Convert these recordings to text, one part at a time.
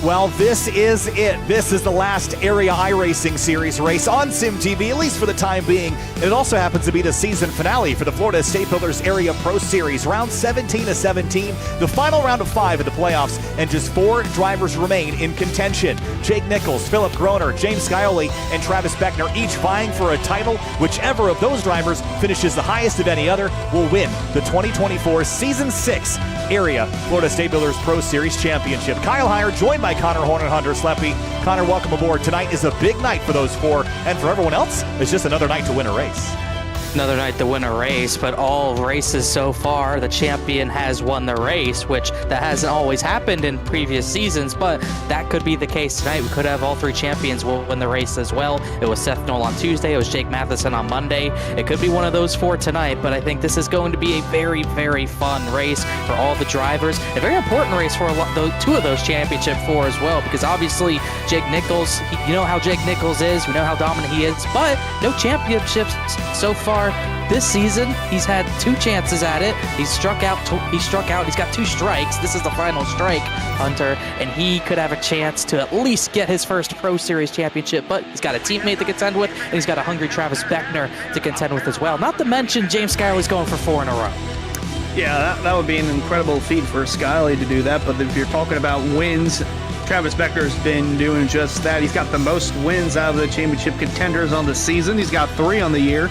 Well, this is it. This is the last area iRacing series race on SimTV, at least for the time being. And it also happens to be the season finale for the Florida State Builders Area Pro Series. Round 17 to 17, the final round of 5 of the playoffs, and just 4 drivers remain in contention. Jake Nichols, Philip Groner, James Scioli, and Travis Beckner, each vying for a title. Whichever of those drivers finishes the highest of any other will win the 2024 Season 6 Area Florida State Builders Pro Series Championship. Kyle Heyer joined by Connor Horn and Hunter Sleppy. Connor, welcome aboard. Tonight is a big night for those 4, and for everyone else, it's just another night to win a race. Another night to win a race, but all races so far, the champion has won the race, which that hasn't always happened in previous seasons, but that could be the case tonight. We could have all 3 champions will win the race as well. It was Seth Knoll on Tuesday, it was Jake Matheson on Monday. It could be one of those 4 tonight, but I think this is going to be a very, very fun race for all the drivers. A very important race for 2 of those championship 4 as well, because obviously Jake Nichols, you know how Jake Nichols is, we know how dominant he is, but no championships so far. This season, he's had 2 chances at it. He's struck out. He's got 2 strikes. This is the final strike, Hunter, and he could have a chance to at least get his first Pro Series championship. But he's got a teammate to contend with, and he's got a hungry Travis Beckner to contend with as well. Not to mention James Scioli's going for 4 in a row. Yeah, that would be an incredible feat for Scioli to do that. But if you're talking about wins, Travis Beckner's been doing just that. He's got the most wins out of the championship contenders on the season. He's got 3 on the year.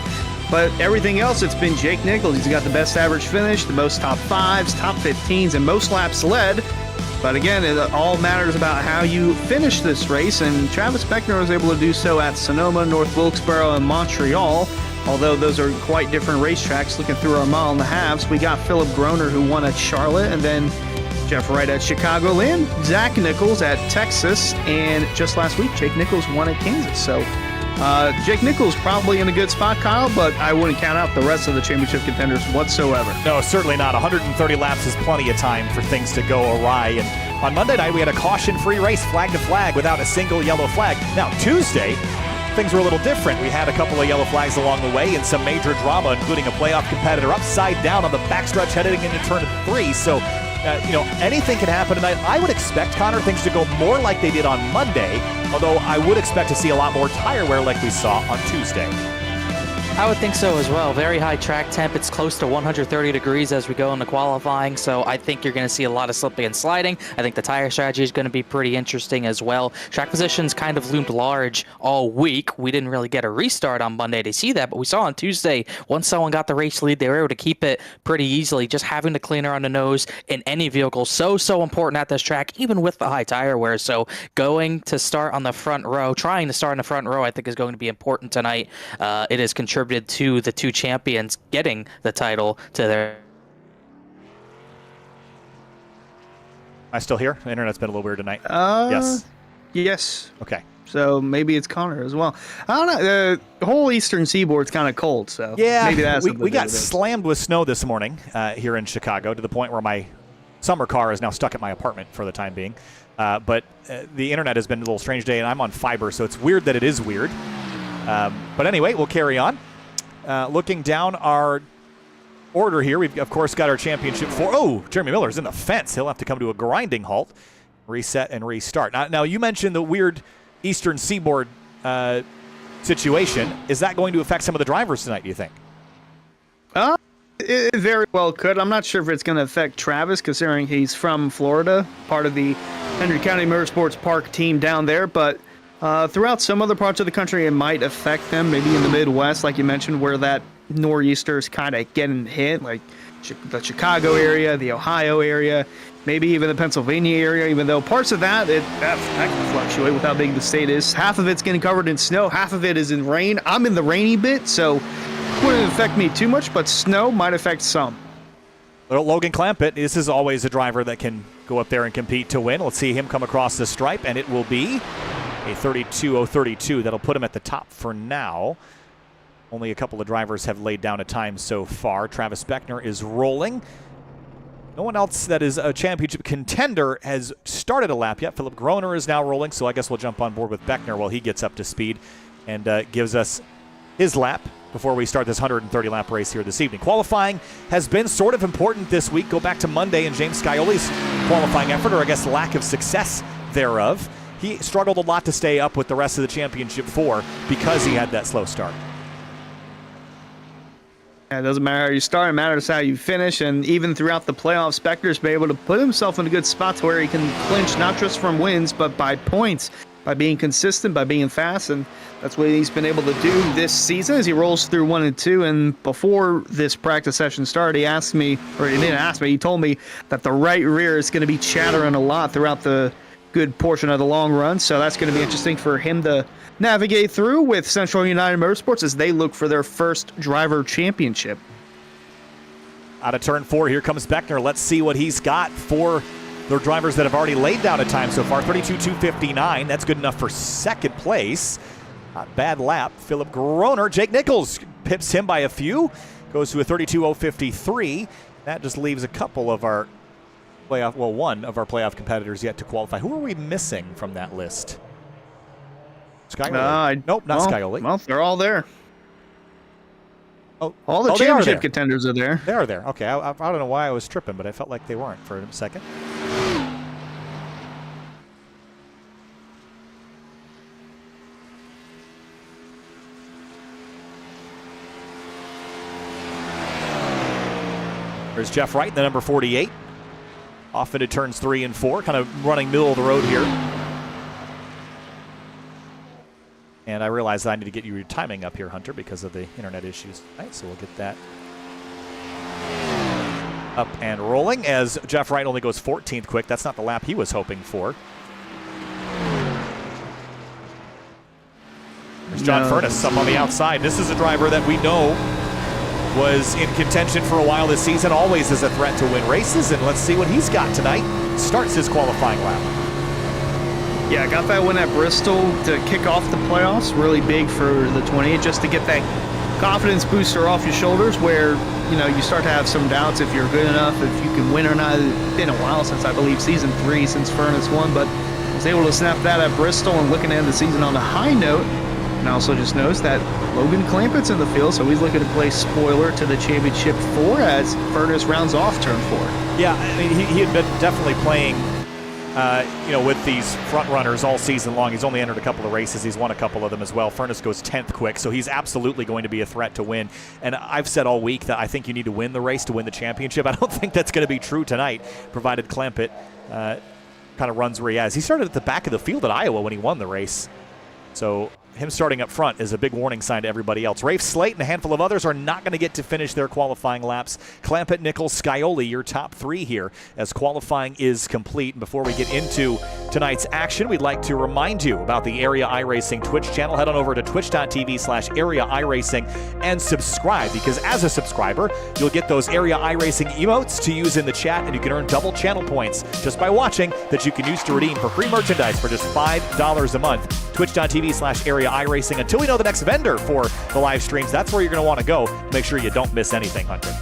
But everything else, it's been Jake Nichols. He's got the best average finish, the most top 5s, top 15s, and most laps led. But again, it all matters about how you finish this race, and Travis Beckner was able to do so at Sonoma, North Wilkesboro, and Montreal. Although those are quite different racetracks. Looking through our mile and a halves, we got Philip Groner, who won at Charlotte, and then Jeff Wright at Chicago, and Zach Nichols at Texas, and just last week, Jake Nichols won at Kansas. So Jake Nichols probably in a good spot, Kyle, but I wouldn't count out the rest of the championship contenders whatsoever. No, certainly not. 130 laps is plenty of time for things to go awry. And on Monday night, we had a caution-free race, flag to flag, without a single yellow flag. Now, Tuesday, things were a little different. We had a couple of yellow flags along the way and some major drama, including a playoff competitor upside down on the backstretch heading into turn 3. So, anything can happen tonight. I would expect, Connor, things to go more like they did on Monday, although I would expect to see a lot more tire wear like we saw on Tuesday. I would think so as well. Very high track temp. It's close to 130 degrees as we go into qualifying, so I think you're going to see a lot of slipping and sliding. I think the tire strategy is going to be pretty interesting as well. Track positions kind of loomed large all week. We didn't really get a restart on Monday to see that, but we saw on Tuesday, once someone got the race lead, they were able to keep it pretty easily. Just having the cleaner on the nose in any vehicle, so important at this track, even with the high tire wear. So going to start on the front row, trying to start in the front row, I think is going to be important tonight. It has contributed to the 2 champions getting the title to their... Am I still here? The internet's been a little weird tonight. Yes. Yes. Okay. So maybe it's Connor as well. I don't know. The whole eastern seaboard's kind of cold, so yeah, maybe that's we got slammed with snow this morning here in Chicago, to the point where my summer car is now stuck at my apartment for the time being. But the internet has been a little strange day, and I'm on fiber, so it's weird that it is weird. But anyway, we'll carry on. Looking down our order here, we've, of course, got our championship 4. Oh, Jeremy Miller's in the fence. He'll have to come to a grinding halt, reset, and restart. Now you mentioned the weird Eastern Seaboard situation. Is that going to affect some of the drivers tonight, do you think? It very well could. I'm not sure if it's going to affect Travis, considering he's from Florida, part of the Henry County Motorsports Park team down there, but throughout some other parts of the country, it might affect them, maybe in the Midwest, like you mentioned, where that nor'easter's kind of getting hit, like the Chicago area, the Ohio area, maybe even the Pennsylvania area, even though parts of that can fluctuate with how big the state is. Half of it's getting covered in snow, half of it is in rain. I'm in the rainy bit, so it wouldn't affect me too much, but snow might affect some. Little Logan Clampett, this is always a driver that can go up there and compete to win. Let's see him come across the stripe, and it will be a 32.032. That'll put him at the top for now. Only a couple of drivers have laid down a time so far. Travis Beckner is rolling. No one else that is a championship contender has started a lap yet. Philip Groner is now rolling, so I guess we'll jump on board with Beckner while he gets up to speed and gives us his lap before we start this 130-lap race here this evening. Qualifying has been sort of important this week. Go back to Monday and James Scioli's qualifying effort, or I guess lack of success thereof. He struggled a lot to stay up with the rest of the championship 4 because he had that slow start. Yeah, it doesn't matter how you start, it matters how you finish, and even throughout the playoffs, Spector's been able to put himself in a good spot to where he can clinch not just from wins, but by points, by being consistent, by being fast, and that's what he's been able to do this season as he rolls through 1 and 2. And before this practice session started, he asked me, or he didn't ask me, he told me that the right rear is going to be chattering a lot throughout the good portion of the long run, so that's going to be interesting for him to navigate through with Central United Motorsports as they look for their first driver championship. Out of turn 4, here comes Beckner. Let's see what he's got for the drivers that have already laid down a time so far. 32.259. That's good enough for second place. Not bad lap. Philip Groner. Jake Nichols pips him by a few. Goes to a 32.053. That just leaves a couple of our playoff, well, one of our playoff competitors yet to qualify. Who are we missing from that list? Scioli? Nope, not Scioli. Well, they're all there. Oh, all the championship contenders are there. They are there. Okay, I don't know why I was tripping, but I felt like they weren't for a second. There's Jeff Wright, the number 48. Off into turns 3 and 4, kind of running middle of the road here. And I realize I need to get your timing up here, Hunter, because of the internet issues. All right, so we'll get that up and rolling as Jeff Wright only goes 14th quick. That's not the lap he was hoping for. There's John Furness up on the outside. This is a driver that we know was in contention for a while this season, always as a threat to win races, and let's see what he's got tonight. Starts his qualifying lap. Yeah, got that win at Bristol to kick off the playoffs. Really big for the 28, just to get that confidence booster off your shoulders where, you know, you start to have some doubts if you're good enough, if you can win or not. It's been a while since, I believe, season 3 since Furness won, but was able to snap that at Bristol and looking to end the season on a high note. And I also just noticed that Logan Clampett's in the field, so he's looking to play spoiler to the championship 4 as Furness rounds off turn 4. Yeah, I mean, he had been definitely playing with these front runners all season long. He's only entered a couple of races. He's won a couple of them as well. Furness goes 10th quick, so he's absolutely going to be a threat to win. And I've said all week that I think you need to win the race to win the championship. I don't think that's going to be true tonight, provided Clampett kind of runs where he has. He started at the back of the field at Iowa when he won the race. So him starting up front is a big warning sign to everybody else. Rafe Slate and a handful of others are not going to get to finish their qualifying laps. Clampett, Nichols, Scioli, your top 3 here as qualifying is complete. And before we get into tonight's action, we'd like to remind you about the Area iRacing Twitch channel. Head on over to twitch.tv/Area iRacing and subscribe, because as a subscriber, you'll get those Area iRacing emotes to use in the chat, and you can earn double channel points just by watching that you can use to redeem for free merchandise for just $5 a month. Twitch.tv/Area iRacing. Until we know the next vendor for the live streams, that's where you're going to want to go. Make sure you don't miss anything, Hunter.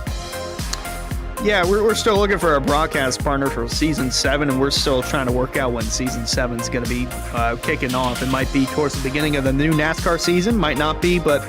Yeah, we're still looking for a broadcast partner for Season 7, and we're still trying to work out when Season 7 is going to be kicking off. It might be towards the beginning of the new NASCAR season, might not be, but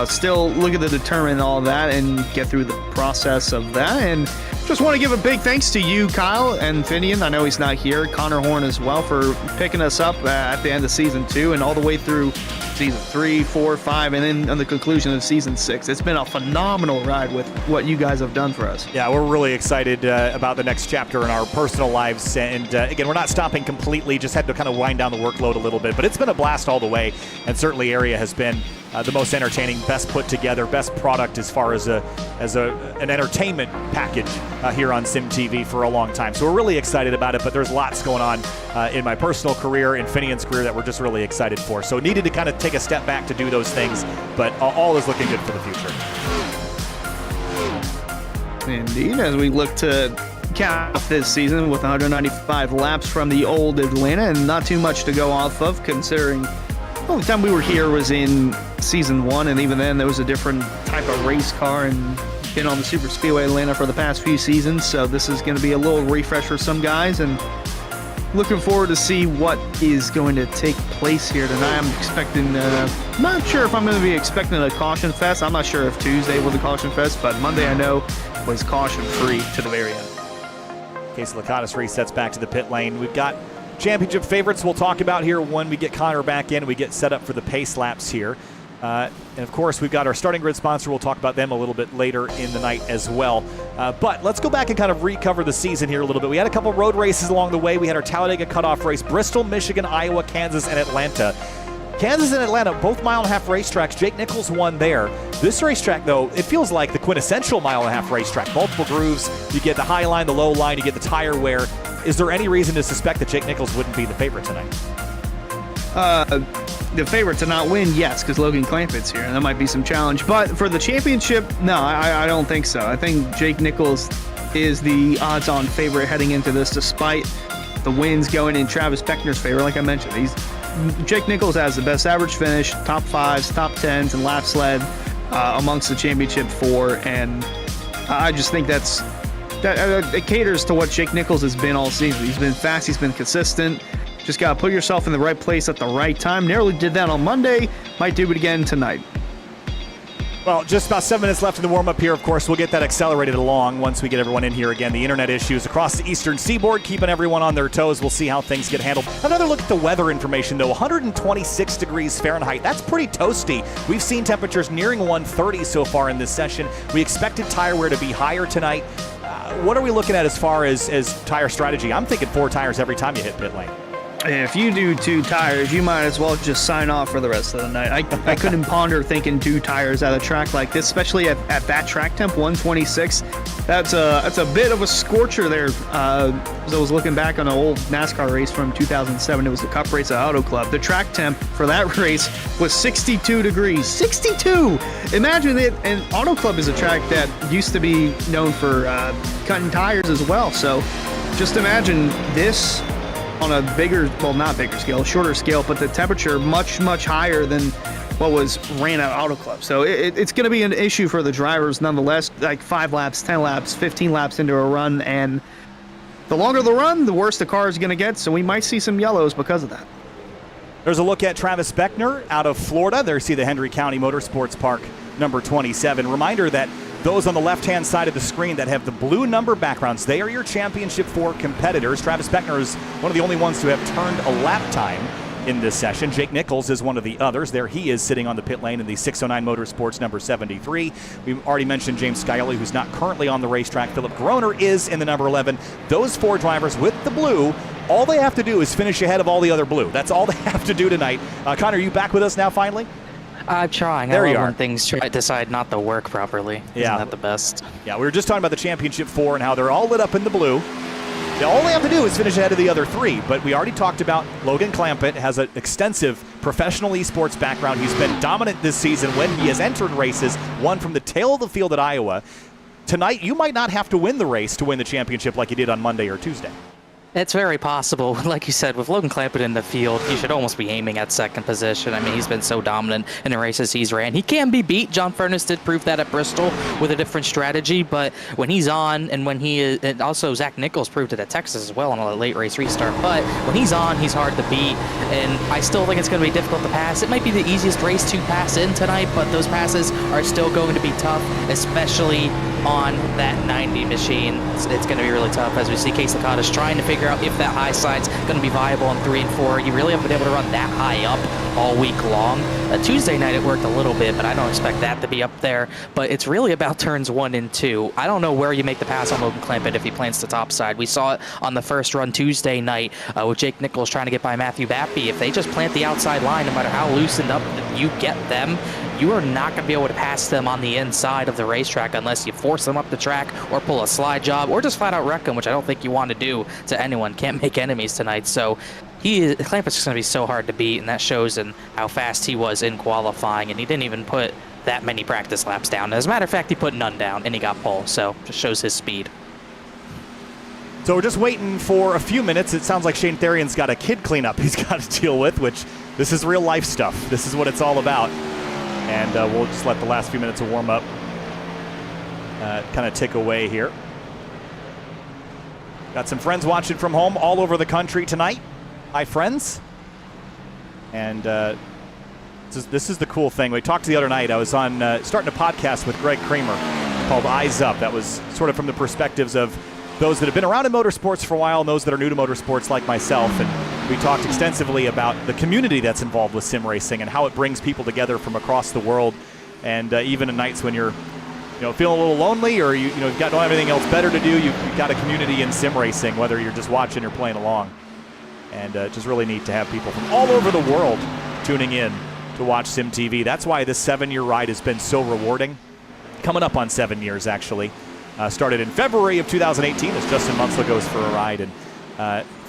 still looking to determine all that and get through the process of that. And just want to give a big thanks to you, Kyle, and Finian. I know he's not here. Connor Horn as well for picking us up at the end of Season 2 and all the way through Season 3, 4, 5, and then on the conclusion of Season 6. It's been a phenomenal ride with what you guys have done for us. Yeah, we're really excited about the next chapter in our personal lives. And again, we're not stopping completely, just had to kind of wind down the workload a little bit. But it's been a blast all the way. And certainly Area has been the most entertaining, best put together, best product as far as an entertainment package here on Sim TV for a long time. So we're really excited about it, but there's lots going on in my personal career, in Finian's career, that we're just really excited for. So needed to kind of take a step back to do those things, but all is looking good for the future. Indeed, as we look to cap off this season with 195 laps from the old Atlanta, and not too much to go off of, considering the only time we were here was in Season 1, and even then there was a different type of race car, and been on the Super Speedway Atlanta for the past few seasons, so this is going to be a little refresh for some guys, and looking forward to see what is going to take place here tonight. I'm expecting, not sure if I'm going to be expecting a caution fest. I'm not sure if Tuesday was a caution fest, but Monday I know was caution free to the very end. Casey Lakatos resets back to the pit lane. We've got championship favorites we'll talk about here when we get Connor back in and we get set up for the pace laps here. And of course, we've got our starting grid sponsor. We'll talk about them a little bit later in the night as well. But let's go back and kind of recover the season here a little bit. We had a couple road races along the way. We had our Talladega cutoff race, Bristol, Michigan, Iowa, Kansas, and Atlanta. Kansas and Atlanta, both mile-and-a-half racetracks. Jake Nichols won there. This racetrack, though, it feels like the quintessential mile-and-a-half racetrack. Multiple grooves. You get the high line, the low line. You get the tire wear. Is there any reason to suspect that Jake Nichols wouldn't be the favorite tonight? The favorite to not win, yes, because Logan Clampett's here, and that might be some challenge. But for the championship, no, I don't think so. I think Jake Nichols is the odds-on favorite heading into this, despite the wins going in Travis Beckner's favor. Like I mentioned, Jake Nichols has the best average finish, top 5s, top 10s, and laps led amongst the championship 4, and I just think that it caters to what Jake Nichols has been all season. He's been fast, he's been consistent. Just got to put yourself in the right place at the right time. Nearly did that on Monday. Might do it again tonight. Well, just about 7 minutes left in the warm-up here. Of course, we'll get that accelerated along once we get everyone in here again. The internet issues across the eastern seaboard, keeping everyone on their toes. We'll see how things get handled. Another look at the weather information, though. 126 degrees Fahrenheit. That's pretty toasty. We've seen temperatures nearing 130 so far in this session. We expected tire wear to be higher tonight. What are we looking at as far as tire strategy? I'm thinking 4 tires every time you hit pit lane. If you do 2 tires, you might as well just sign off for the rest of the night. I couldn't ponder thinking 2 tires at a track like this, especially at that track temp, 126. That's a bit of a scorcher there. As I was looking back on an old NASCAR race from 2007, it was the Cup race at Auto Club. The track temp for that race was 62 degrees. 62! Imagine it. And Auto Club is a track that used to be known for cutting tires as well. So just imagine this on a bigger, well, not bigger scale, shorter scale, but the temperature much, much higher than what was ran at Auto Club. So it's going to be an issue for the drivers nonetheless, like 5 laps, 10 laps, 15 laps into a run, and the longer the run, the worse the car is going to get, so we might see some yellows because of that. There's a look at Travis Beckner out of Florida. There you see the Hendry County Motorsports Park, number 27. Reminder that those on the left-hand side of the screen that have the blue number backgrounds, they are your Championship 4 competitors. Travis Beckner is one of the only ones to have turned a lap time in this session. Jake Nichols is one of the others. There he is sitting on the pit lane in the 609 Motorsports number 73. We've already mentioned James Scioli, who's not currently on the racetrack. Philip Groner is in the number 11. Those 4 drivers with the blue, all they have to do is finish ahead of all the other blue. That's all they have to do tonight. Connor, are you back with us now finally? I'm trying. There I you love are. when things decide not to work properly. Yeah. Isn't that the best? Yeah, we were just talking about the Championship 4 and how they're all lit up in the blue. All they have to do is finish ahead of the other 3, but we already talked about Logan Clampett has an extensive professional esports background. He's been dominant this season when he has entered races, won from the tail of the field at Iowa. Tonight, you might not have to win the race to win the championship like you did on Monday or Tuesday. It's very possible. Like you said, with Logan Clampett in the field, you should almost be aiming at second position. I mean, he's been so dominant in the races he's ran. He can be beat. John Furness did prove that at Bristol with a different strategy, but when he's on and when he is, and also Zach Nichols proved it at Texas as well on a late race restart, but when he's on, he's hard to beat, and I still think it's going to be difficult to pass. It might be the easiest race to pass in tonight, but those passes are still going to be tough, especially on that 90 machine. It's going to be really tough as we see Case Licata's trying to figure out if that high side's going to be viable on 3 and 4. You really haven't been able to run that high up all week long. Tuesday night it worked a little bit, but I don't expect that to be up there. But it's really about turns 1 and 2. I don't know where you make the pass on Logan Clampett if he plants the top side. We saw it on the first run Tuesday night with Jake Nichols trying to get by Matthew Bappy. If they just plant the outside line, no matter how loosened up you get them, you are not going to be able to pass them on the inside of the racetrack unless you force them up the track or pull a slide job or just flat out wreck them, which I don't think you want to do to anyone. Can't make enemies tonight. So Clampett's just going to be so hard to beat, and that shows in how fast he was in qualifying, and he didn't even put that many practice laps down. As a matter of fact, he put none down, and he got pole, so just shows his speed. So we're just waiting for a few minutes. It sounds like Shane Therrien's got a kid cleanup he's got to deal with, which this is real life stuff. This is what it's all about. And we'll just let the last few minutes of warm-up kind of tick away here. Got some friends watching from home all over the country tonight. Hi, friends. And this is the cool thing. We talked the other night. I was on starting a podcast with Greg Kramer called Eyes Up. That was sort of from the perspectives of those that have been around in motorsports for a while and those that are new to motorsports like myself. And we talked extensively about the community that's involved with sim racing and how it brings people together from across the world. And even in nights when you're feeling a little lonely or you've don't have anything else better to do, you've got a community in sim racing, whether you're just watching or playing along. And just really neat to have people from all over the world tuning in to watch Sim TV. That's why this 7-year ride has been so rewarding. Coming up on 7 years, actually. Started in February of 2018 as Justin Munsell goes for a ride. And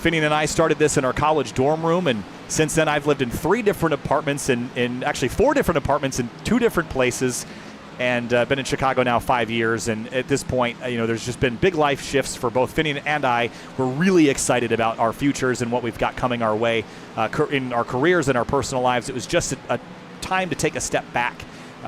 Finian and I started this in our college dorm room, and since then I've lived in 3 different apartments, in actually 4 different apartments in 2 different places, and been in Chicago now 5 years. And at this point, there's just been big life shifts for both Finian and I. We're really excited about our futures and what we've got coming our way in our careers and our personal lives. It was just a time to take a step back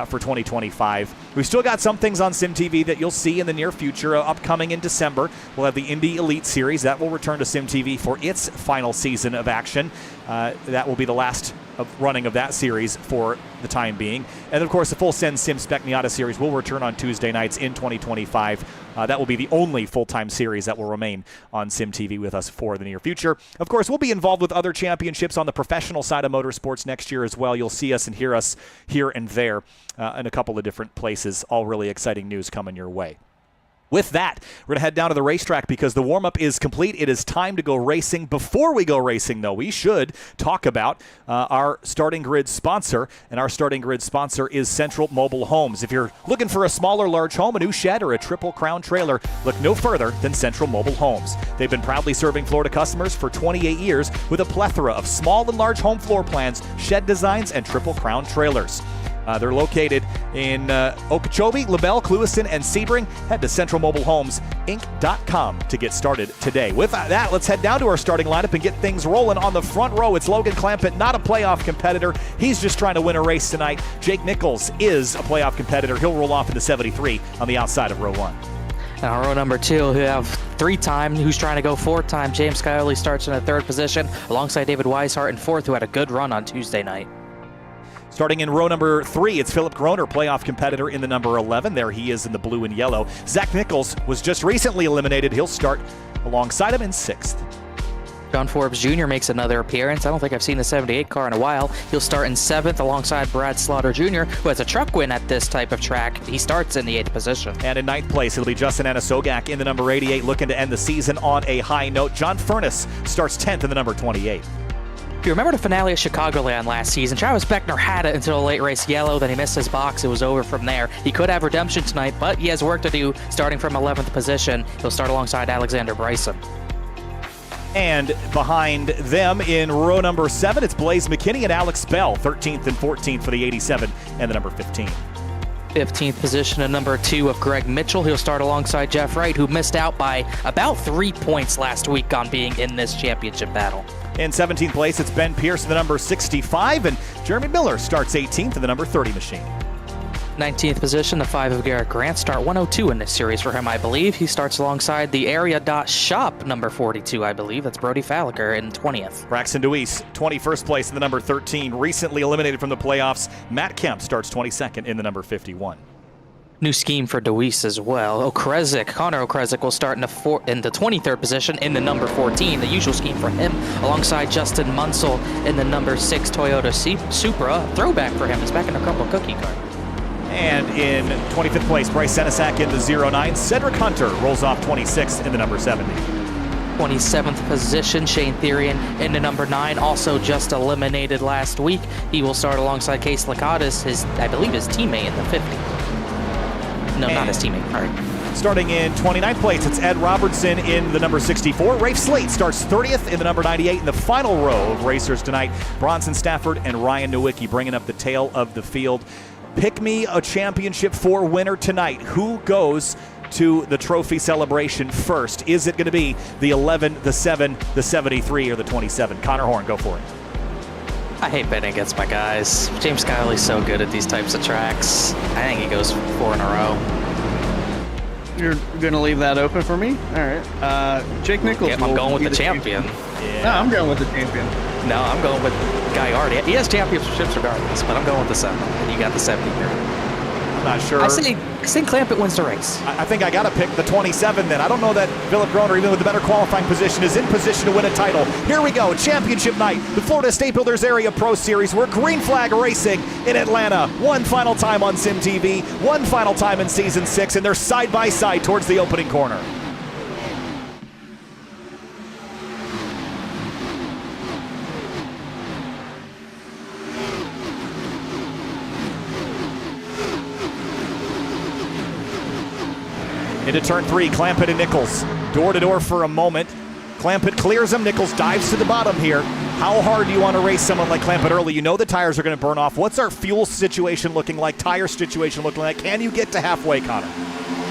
for 2025. We've still got some things on Sim TV that you'll see in the near future. Upcoming in December, we'll have the Indy Elite Series. That will return to Sim TV for its final season of action. That will be the last running of that series for the time being. And of course, the full Send Sim Spec Miata series will return on Tuesday nights in 2025. That will be the only full-time series that will remain on Sim TV with us for the near future. Of course, we'll be involved with other championships on the professional side of motorsports next year as well. You'll see us and hear us here and there in a couple of different places. All really exciting news coming your way. With that, we're going to head down to the racetrack because the warm-up is complete. It is time to go racing. Before we go racing, though, we should talk about our starting grid sponsor, and our starting grid sponsor is Central Mobile Homes. If you're looking for a small or large home, a new shed, or a triple crown trailer, look no further than Central Mobile Homes. They've been proudly serving Florida customers for 28 years with a plethora of small and large home floor plans, shed designs, and triple crown trailers. They're located in Okeechobee, LaBelle, Clewiston, and Sebring. Head to CentralMobileHomesInc.com to get started today. With that, let's head down to our starting lineup and get things rolling. On the front row, it's Logan Clampett, not a playoff competitor. He's just trying to win a race tonight. Jake Nichols is a playoff competitor. He'll roll off into 73 on the outside of row 1. Now, row number 2, who have 3-time, who's trying to go 4-time. James Scioli starts in the 3rd position alongside David Weishart in 4th, who had a good run on Tuesday night. Starting in row number 3, it's Philip Groner, playoff competitor in the number 11. There he is in the blue and yellow. Zach Nichols was just recently eliminated. He'll start alongside him in 6th. John Forbes Jr. makes another appearance. I don't think I've seen the 78 car in a while. He'll start in 7th alongside Brad Slaughter Jr., who has a truck win at this type of track. He starts in the 8th position. And in 9th place, it'll be Justin Anasogak in the number 88, looking to end the season on a high note. John Furness starts 10th in the number 28. If you remember the finale at Chicagoland last season, Travis Beckner had it until a late race yellow, then he missed his box. It was over from there. He could have redemption tonight, but he has work to do starting from 11th position. He'll start alongside Alexander Bryson. And behind them in row number 7, it's Blaze McKinney and Alex Bell, 13th and 14th for the 87 and the number 15. 15th position and number 2 of Greg Mitchell. He'll start alongside Jeff Wright, who missed out by about 3 points last week on being in this championship battle. In 17th place, it's Ben Pierce in the number 65, and Jeremy Miller starts 18th in the number 30 machine. 19th position, the 5 of Garrett Grant, start 102 in this series for him, I believe. He starts alongside the area.shop number 42, I believe. That's Brody Falliker in 20th. Braxton Deweese, 21st place in the number 13, recently eliminated from the playoffs. Matt Kemp starts 22nd in the number 51. New scheme for Deweese as well. Connor Okrezik will start in the 23rd position in the number 14. The usual scheme for him, alongside Justin Munsell in the number 6 Toyota Supra. Throwback for him. He's back in a couple cookie car. And in 25th place, Bryce Senesac in the 09. Cedric Hunter rolls off 26th in the number 70. 27th position, Shane Therian in the number 9, also just eliminated last week. He will start alongside Case Lakatis, I believe his teammate in the 50. No, not his teammate. All right. Starting in 29th place, it's Ed Robertson in the number 64. Rafe Slate starts 30th in the number 98. In the final row of racers tonight, Bronson Stafford and Ryan Nowicki bringing up the tail of the field. Pick me a championship 4 winner tonight. Who goes to the trophy celebration first? Is it going to be the 11, the 7, the 73, or the 27? Connor Horn, go for it. I hate betting against my guys. James Scioli's so good at these types of tracks. I think he goes 4 in a row. You're going to leave that open for me? All right. Jake Nichols. Yep, I'm going with the champion. Yeah. No, I'm going with the champion. No, I'm going with Guy Hardy. He has championships regardless, but I'm going with the 7. And you got the 70 here. I'm not sure. I think Clampett wins the race. I think I got to pick the 27 then. I don't know that Philip Groner, even with the better qualifying position, is in position to win a title. Here we go, championship night, the Florida State Builders Area Pro Series. We're green flag racing in Atlanta. One final time on Sim TV, one final time in Season 6, and they're side by side towards the opening corner. Into turn 3, Clampett and Nichols. Door to door for a moment. Clampett clears him. Nichols dives to the bottom here. How hard do you want to race someone like Clampett early? You know the tires are going to burn off. What's our fuel situation looking like, tire situation looking like? Can you get to halfway, Connor?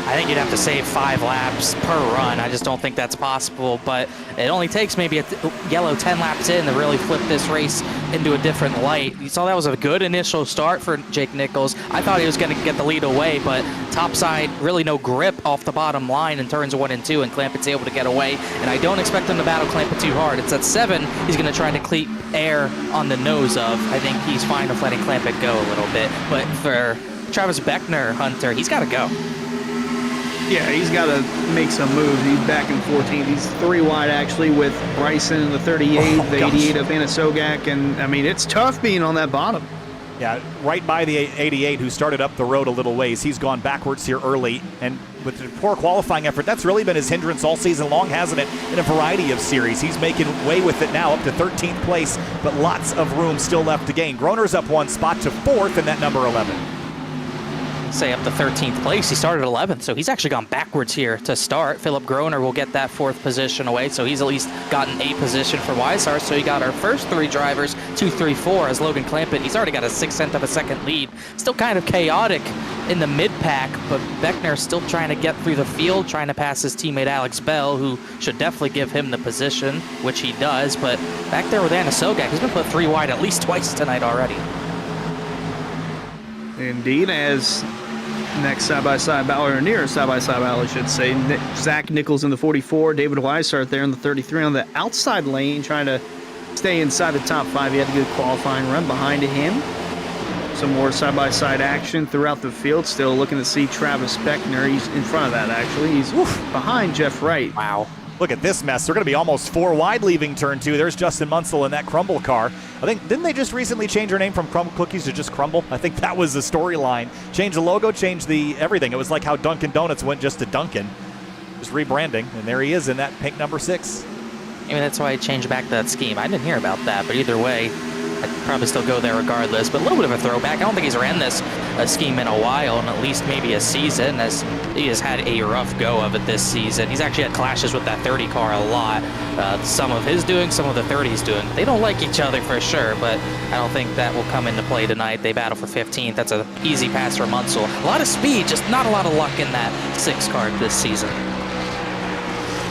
I think you'd have to save 5 laps per run. I just don't think that's possible, but it only takes maybe a yellow 10 laps in to really flip this race into a different light. You saw that was a good initial start for Jake Nichols. I thought he was going to get the lead away, but topside, really no grip off the bottom line in turns 1 and 2, and Clampett's able to get away, and I don't expect him to battle Clampett too hard. It's at 7, he's going to try to cleat air on the nose of. I think he's fine with letting Clampett go a little bit, but for Travis Beckner, Hunter, he's got to go. Yeah, he's got to make some moves. He's back in 14th. He's 3 wide, actually, with Bryson in the 38, the 88 of Anasogak. And, I mean, it's tough being on that bottom. Yeah, right by the 88 who started up the road a little ways. He's gone backwards here early. And with the poor qualifying effort, that's really been his hindrance all season long, hasn't it? In a variety of series. He's making way with it now, up to 13th place, but lots of room still left to gain. Groner's up 1 spot to 4th in that number 11. Say up to 13th place. He started 11th, so he's actually gone backwards here to start. Philip Groner will get that 4th position away, so he's at least gotten a position for Weishart. So you got our first 3 drivers, 2, 3, 4, as Logan Clampett. He's already got a 6/10 of a second lead. Still kind of chaotic in the mid-pack, but Beckner still trying to get through the field, trying to pass his teammate Alex Bell, who should definitely give him the position, which he does. But back there with Anasogak, he's been put 3 wide at least twice tonight already. Indeed, as next side-by-side battle, or near side-by-side battle, I should say. Zach Nichols in the 44, David Weishart there in the 33 on the outside lane, trying to stay inside the top 5. He had a good qualifying run behind him. Some more side-by-side action throughout the field. Still looking to see Travis Beckner. He's in front of that, actually. He's behind Jeff Wright. Wow. Look at this mess. They're going to be almost 4 wide leaving turn 2. There's Justin Munsell in that Crumble car. I think, didn't they just recently change their name from Crumble Cookies to just Crumble? I think that was the storyline. Change the logo, change the everything. It was like how Dunkin' Donuts went just to Dunkin'. Just rebranding. And there he is in that pink number 6. Maybe that's why I changed back to that scheme. I didn't hear about that, but either way, I'd probably still go there regardless. But a little bit of a throwback. I don't think he's ran this scheme in a while, in at least maybe a season, as he has had a rough go of it this season. He's actually had clashes with that 30 car a lot. Some of his doing, some of the 30's doing. They don't like each other for sure, but I don't think that will come into play tonight. They battle for 15th. That's an easy pass for Munsell. A lot of speed, just not a lot of luck in that 6 car this season.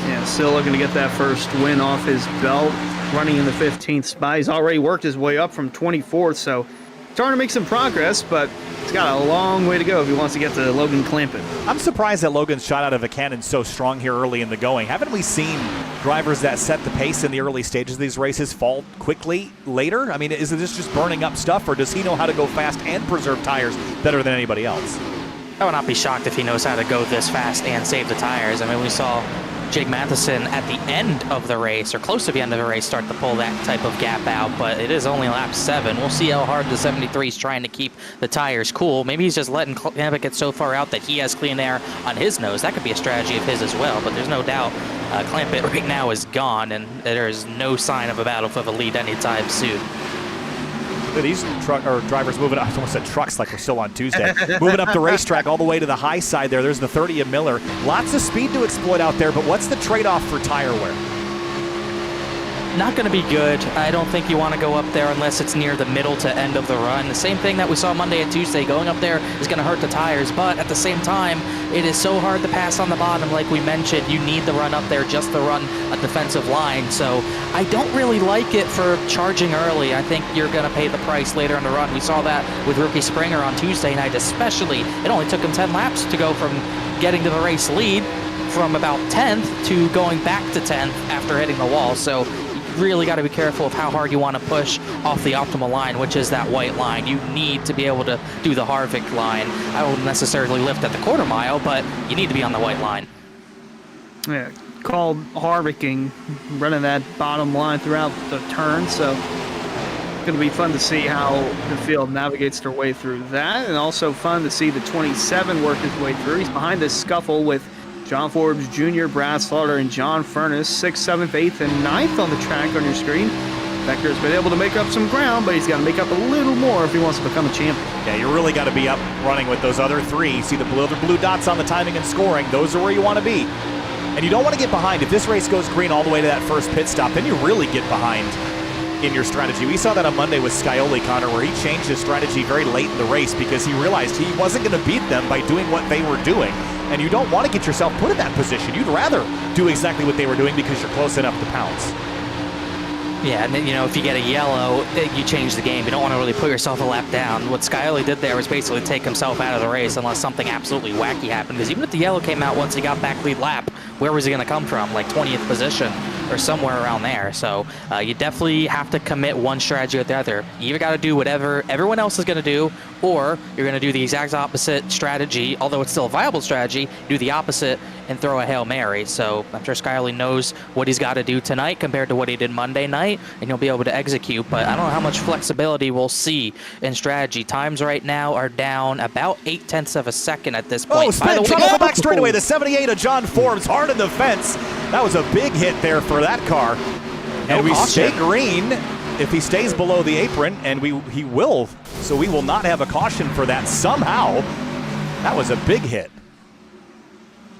Yeah, still looking to get that first win off his belt. Running in the 15th spot. He's already worked his way up from 24th, so starting to make some progress, but he's got a long way to go if he wants to get to Logan Clampett. I'm surprised that Logan's shot out of a cannon so strong here early in the going. Haven't we seen drivers that set the pace in the early stages of these races fall quickly later? I mean, is this just burning up stuff, or does he know how to go fast and preserve tires better than anybody else? I would not be shocked if he knows how to go this fast and save the tires. I mean, we saw Jake Matheson at the end of the race, or close to the end of the race, start to pull that type of gap out, but it is only lap 7. We'll see how hard the 73 is trying to keep the tires cool. Maybe he's just letting Clampett get so far out that he has clean air on his nose. That could be a strategy of his as well, but there's no doubt Clampett right now is gone, and there is no sign of a battle for the lead anytime soon. These drivers moving up, I almost said trucks like we're still on Tuesday, moving up the racetrack all the way to the high side there. There's the 30 of Miller. Lots of speed to exploit out there, but what's the trade-off for tire wear? Not going to be good. I don't think you want to go up there unless it's near the middle to end of the run. The same thing that we saw Monday and Tuesday. Going up there is going to hurt the tires, but at the same time, it is so hard to pass on the bottom. Like we mentioned, you need the run up there just to run a defensive line. So I don't really like it for charging early. I think you're going to pay the price later in the run. We saw that with Rookie Springer on Tuesday night especially. It only took him 10 laps to go from getting to the race lead from about 10th to going back to 10th after hitting the wall. So really got to be careful of how hard you want to push off the optimal line, which is that white line. You need to be able to do the Harvick line. I won't necessarily lift at the quarter mile, but you need to be on the white line. Yeah, called Harvicking, running that bottom line throughout the turn, so it's going to be fun to see how the field navigates their way through that, and also fun to see the 27 work his way through. He's behind this scuffle with John Forbes Jr., Brad Slaughter, and John Furness, 6th, 7th, 8th, and 9th on the track on your screen. Vector's been able to make up some ground, but he's got to make up a little more if he wants to become a champion. Yeah, you really got to be up running with those other three. See the blue dots on the timing and scoring. Those are where you want to be. And you don't want to get behind. If this race goes green all the way to that first pit stop, then you really get behind in your strategy. We saw that on Monday with Scioli, Connor, where he changed his strategy very late in the race because he realized he wasn't going to beat them by doing what they were doing. And you don't want to get yourself put in that position. You'd rather do exactly what they were doing because you're close enough to pounce. Yeah, and then, if you get a yellow, you change the game. You don't want to really put yourself a lap down. What Scioli did there was basically take himself out of the race unless something absolutely wacky happened. Because even if the yellow came out once he got back lead lap, where was he going to come from? Like 20th position or somewhere around there. So you definitely have to commit one strategy or the other. You either got to do whatever everyone else is going to do, or you're going to do the exact opposite strategy, although it's still a viable strategy, do the opposite and throw a Hail Mary. So I'm sure Scioli knows what he's got to do tonight compared to what he did Monday night, and he'll be able to execute. But I don't know how much flexibility we'll see in strategy. Times right now are down about 0.8 of a second at this point. Oh, spin, check out the back straightaway. The 78 of John Forbes, hard in the fence. That was a big hit there for that car. And we stay green if he stays below the apron, and he will. So we will not have a caution for that somehow. That was a big hit.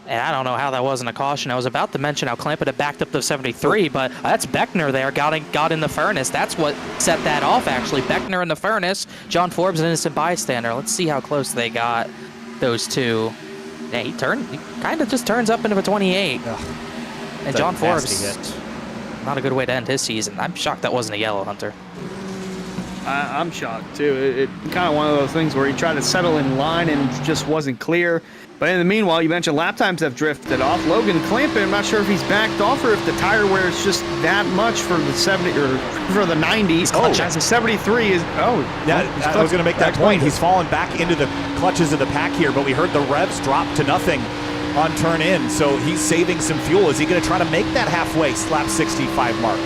And I don't know how that wasn't a caution. I was about to mention how Clampett had backed up to 73, but that's Beckner there, got in the furnace. That's what set that off, actually. Beckner in the furnace, John Forbes an innocent bystander. Let's see how close they got, those two. Yeah, he kind of just turns up into a 28. Ugh, and John Forbes, not a good way to end his season. I'm shocked that wasn't a yellow, Hunter. I'm shocked, too. It kind of one of those things where he tried to settle in line and just wasn't clear. But in the meanwhile, you mentioned lap times have drifted off. Logan Clampett, I'm not sure if he's backed off or if the tire wear is just that much for the 70 or for the 90s. Oh, as the 73 is. Oh, yeah. I was going to make that point. He's fallen back into the clutches of the pack here, but we heard the revs drop to nothing on turn in, so he's saving some fuel. Is he going to try to make that halfway lap 65 mark?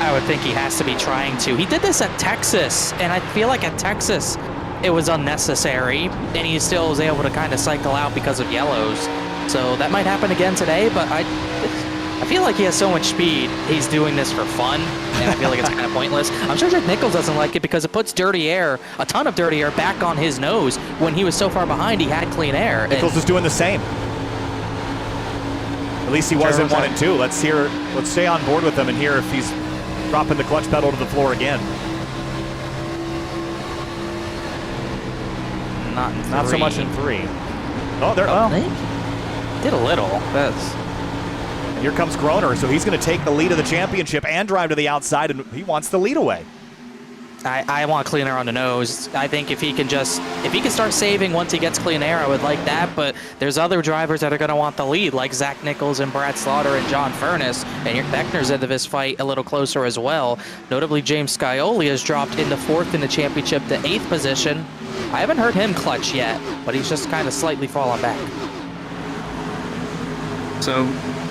I would think he has to be trying to. He did this at Texas, and I feel like at Texas it was unnecessary, and he still was able to kind of cycle out because of yellows. So that might happen again today, but I feel like he has so much speed. He's doing this for fun, and I feel like it's kind of pointless. I'm sure Jack Nichols doesn't like it because it puts dirty air, a ton of dirty air, back on his nose. When he was so far behind, he had clean air. Nichols is doing the same. At least he wasn't 1 and 2. Let's stay on board with him and hear if he's dropping the clutch pedal to the floor again. Not so much in 3. Oh, there. Well, did a little. Here comes Groner, so he's going to take the lead of the championship and drive to the outside, and he wants the lead away. I want clean air on the nose. I think if he can start saving once he gets clean air, I would like that. But there's other drivers that are going to want the lead, like Zach Nichols and Brad Slaughter and John Furness. And your Beckner's into this fight a little closer as well. Notably, James Scioli has dropped into 4th in the championship to 8th position. I haven't heard him clutch yet, but he's just kind of slightly fallen back. So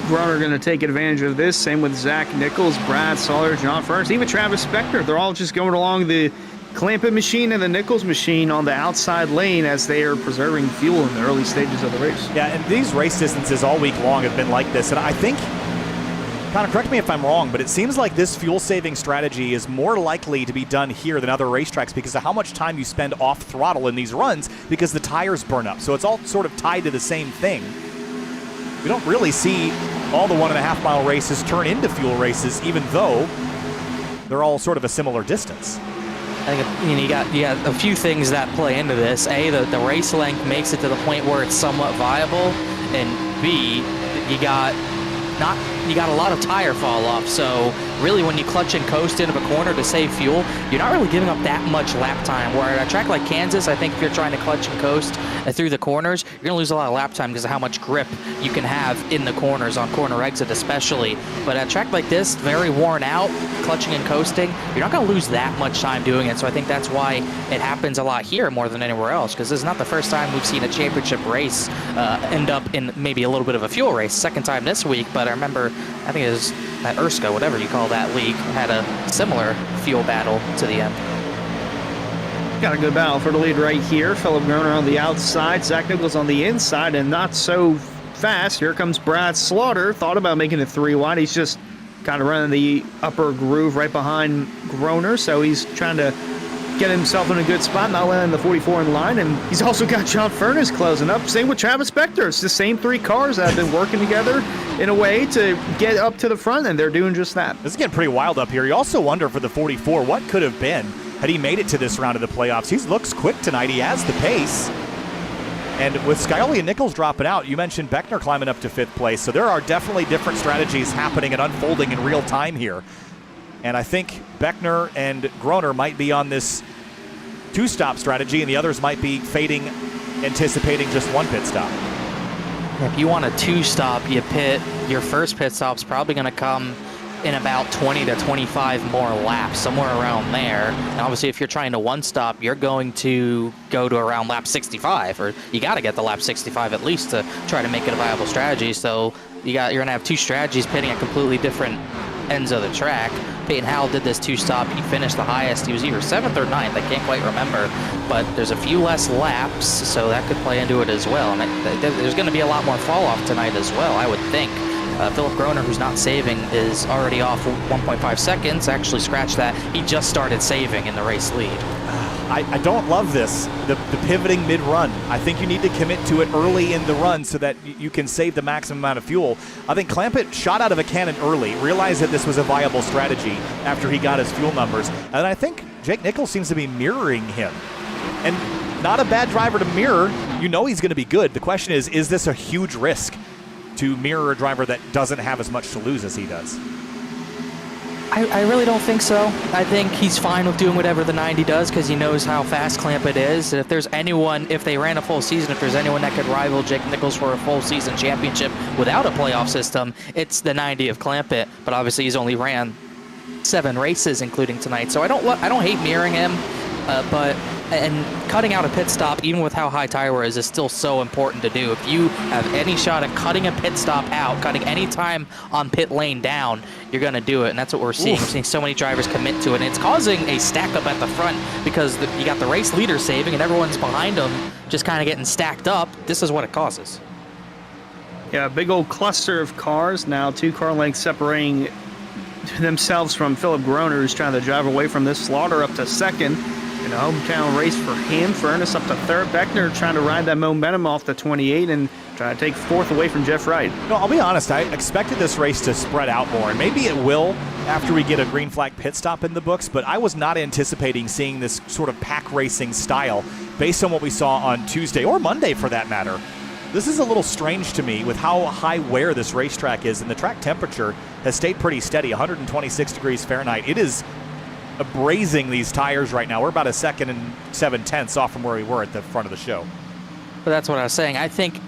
Groner going to take advantage of this. Same with Zach Nichols, Brad Slaughter, John Furness, even Travis Beckner. They're all just going along the Clampett machine and the Nichols machine on the outside lane as they are preserving fuel in the early stages of the race. Yeah, and these race distances all week long have been like this. And I think, Connor, correct me if I'm wrong, but it seems like this fuel-saving strategy is more likely to be done here than other racetracks because of how much time you spend off throttle in these runs because the tires burn up. So it's all sort of tied to the same thing. We don't really see all the 1.5 mile races turn into fuel races, even though they're all sort of a similar distance. I think you got a few things that play into this. A, the race length makes it to the point where it's somewhat viable, and B, you got you got a lot of tire fall off. So really, when you clutch and coast into a corner to save fuel, you're not really giving up that much lap time. Where at a track like Kansas, I think if you're trying to clutch and coast through the corners, you're going to lose a lot of lap time because of how much grip you can have in the corners, on corner exit especially. But at a track like this, very worn out, clutching and coasting, you're not going to lose that much time doing it. So I think that's why it happens a lot here more than anywhere else, because this is not the first time we've seen a championship race end up in maybe a little bit of a fuel race. Second time this week, but I remember, I think it was at Erska, whatever you call that league, had a similar fuel battle to the end. Got a good battle for the lead right here. Philip Groner on the outside, Zach Nichols on the inside, and not so fast. Here comes Brad Slaughter. Thought about making it 3 wide. He's just kind of running the upper groove right behind Groner, so he's trying to get himself in a good spot, not landing the 44 in line. And he's also got John Furness closing up. Same with Travis Spector. It's the same 3 cars that have been working together in a way to get up to the front, and they're doing just that. This is getting pretty wild up here. You also wonder for the 44, what could have been had he made it to this round of the playoffs. He looks quick tonight. He has the pace. And with Scioli and Nichols dropping out, you mentioned Beckner climbing up to 5th place. So there are definitely different strategies happening and unfolding in real time here. And I think Beckner and Groner might be on this 2-stop strategy, and the others might be fading, anticipating just 1 pit stop. If you want a 2-stop, you pit. Your first pit stop's probably going to come in about 20 to 25 more laps, somewhere around there. And obviously, if you're trying to 1-stop, you're going to go to around lap 65, or you got to get the lap 65 at least to try to make it a viable strategy. So you're going to have 2 strategies pitting at completely different ends of the track. Peyton Howell did this 2-stop. He finished the highest. He was either 7th or 9th. I can't quite remember. But there's a few less laps, so that could play into it as well. And there's going to be a lot more fall off tonight as well, I would think. Philip Groner, who's not saving, is already off 1.5 seconds. Actually scratched that. He just started saving in the race lead. I don't love this, the pivoting mid-run. I think you need to commit to it early in the run so that you can save the maximum amount of fuel. I think Clampett shot out of a cannon early, realized that this was a viable strategy after he got his fuel numbers. And I think Jake Nichols seems to be mirroring him. And not a bad driver to mirror. You know he's going to be good. The question is this a huge risk to mirror a driver that doesn't have as much to lose as he does? I really don't think so. I think he's fine with doing whatever the 90 does because he knows how fast Clampett is. And if there's anyone, if they ran a full season, if there's anyone that could rival Jake Nichols for a full season championship without a playoff system, it's the 90 of Clampett. But obviously he's only ran 7 races, including tonight. So I don't hate mirroring him, but cutting out a pit stop, even with how high tire wear is still so important to do. If you have any shot at cutting a pit stop out, cutting any time on pit lane down, you're going to do it, and that's what we're seeing. We're seeing so many drivers commit to it, and it's causing a stack up at the front because you got the race leader saving, and everyone's behind them just kind of getting stacked up. This is what it causes. Yeah, a big old cluster of cars now, 2 car lengths separating themselves from Philip Groner, who's trying to drive away from this. Slaughter up to 2nd. In a hometown race for him. Furness up to 3rd. Beckner trying to ride that momentum off the 28 and try to take 4th away from Jeff Wright. No, I'll be honest, I expected this race to spread out more, and maybe it will after we get a green flag pit stop in the books, but I was not anticipating seeing this sort of pack racing style based on what we saw on Tuesday, or Monday for that matter. This is a little strange to me with how high wear this racetrack is, and the track temperature has stayed pretty steady, 126 degrees Fahrenheit. It is abrasing these tires right now. We're about 1 second and 7/10 off from where we were at the front of the show. But that's what I was saying. I think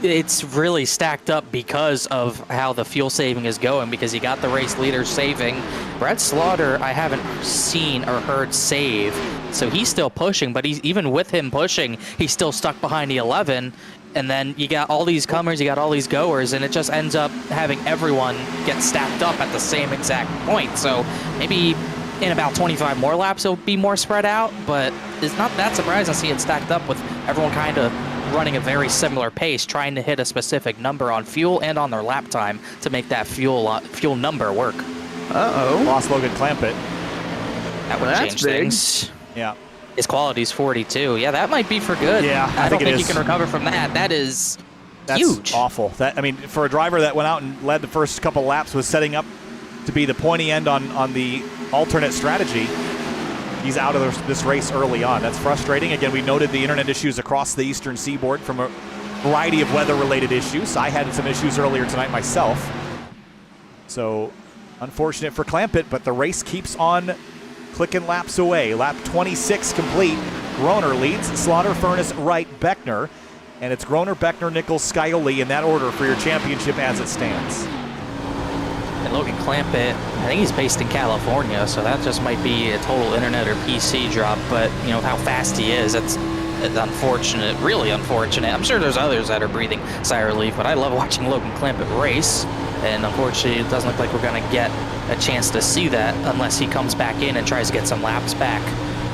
it's really stacked up because of how the fuel saving is going, because you got the race leader saving. Brad Slaughter, I haven't seen or heard save, so he's still pushing, but even with him pushing, he's still stuck behind the 11. And then you got all these comers, you got all these goers, and it just ends up having everyone get stacked up at the same exact point. So maybe in about 25 more laps, it'll be more spread out, but it's not that surprising to see it stacked up with everyone kind of running a very similar pace, trying to hit a specific number on fuel and on their lap time to make that fuel number work. Uh-oh. Lost Logan Clampett. That would change things. Yeah. His quality's 42. Yeah, that might be for good. Yeah, I don't think it he is. can recover from that. That's huge. Awful. I mean, for a driver that went out and led the first couple laps, was setting up to be the pointy end on the alternate strategy, he's out of this race early on. That's frustrating. Again, we noted the internet issues across the eastern seaboard from a variety of weather-related issues. I had some issues earlier tonight myself. So unfortunate for Clampett, but the race keeps on clicking laps away. Lap 26 complete. Groner leads, Slaughter, Furness, Wright, Beckner. And it's Groner, Beckner, Nichols, Scioli in that order for your championship as it stands. And Logan Clampett, I think he's based in California, so that just might be a total internet or PC drop. But, you know, how fast he is, that's unfortunate, really unfortunate. I'm sure there's others that are breathing sigh of relief, but I love watching Logan Clampett race. And unfortunately, it doesn't look like we're going to get a chance to see that unless he comes back in and tries to get some laps back.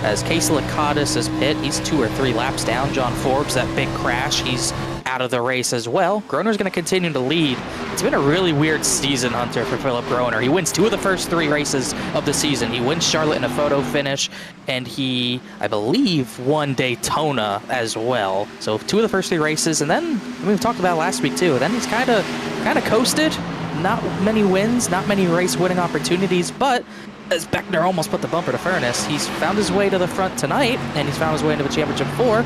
As Casey Lakatos is pit, he's 2 or 3 laps down. John Forbes, that big crash, he's out of the race as well. Groner's going to continue to lead. It's been a really weird season, Hunter, for Philip Groner. He wins 2 of the first 3 races of the season. He wins Charlotte in a photo finish, and he, I believe, won Daytona as well. So 2 of the first 3 races, and then we talked about last week too. Then he's kind of coasted. Not many wins, not many race winning opportunities, but as Beckner almost put the bumper to Furness, he's found his way to the front tonight, and he's found his way into the Championship 4.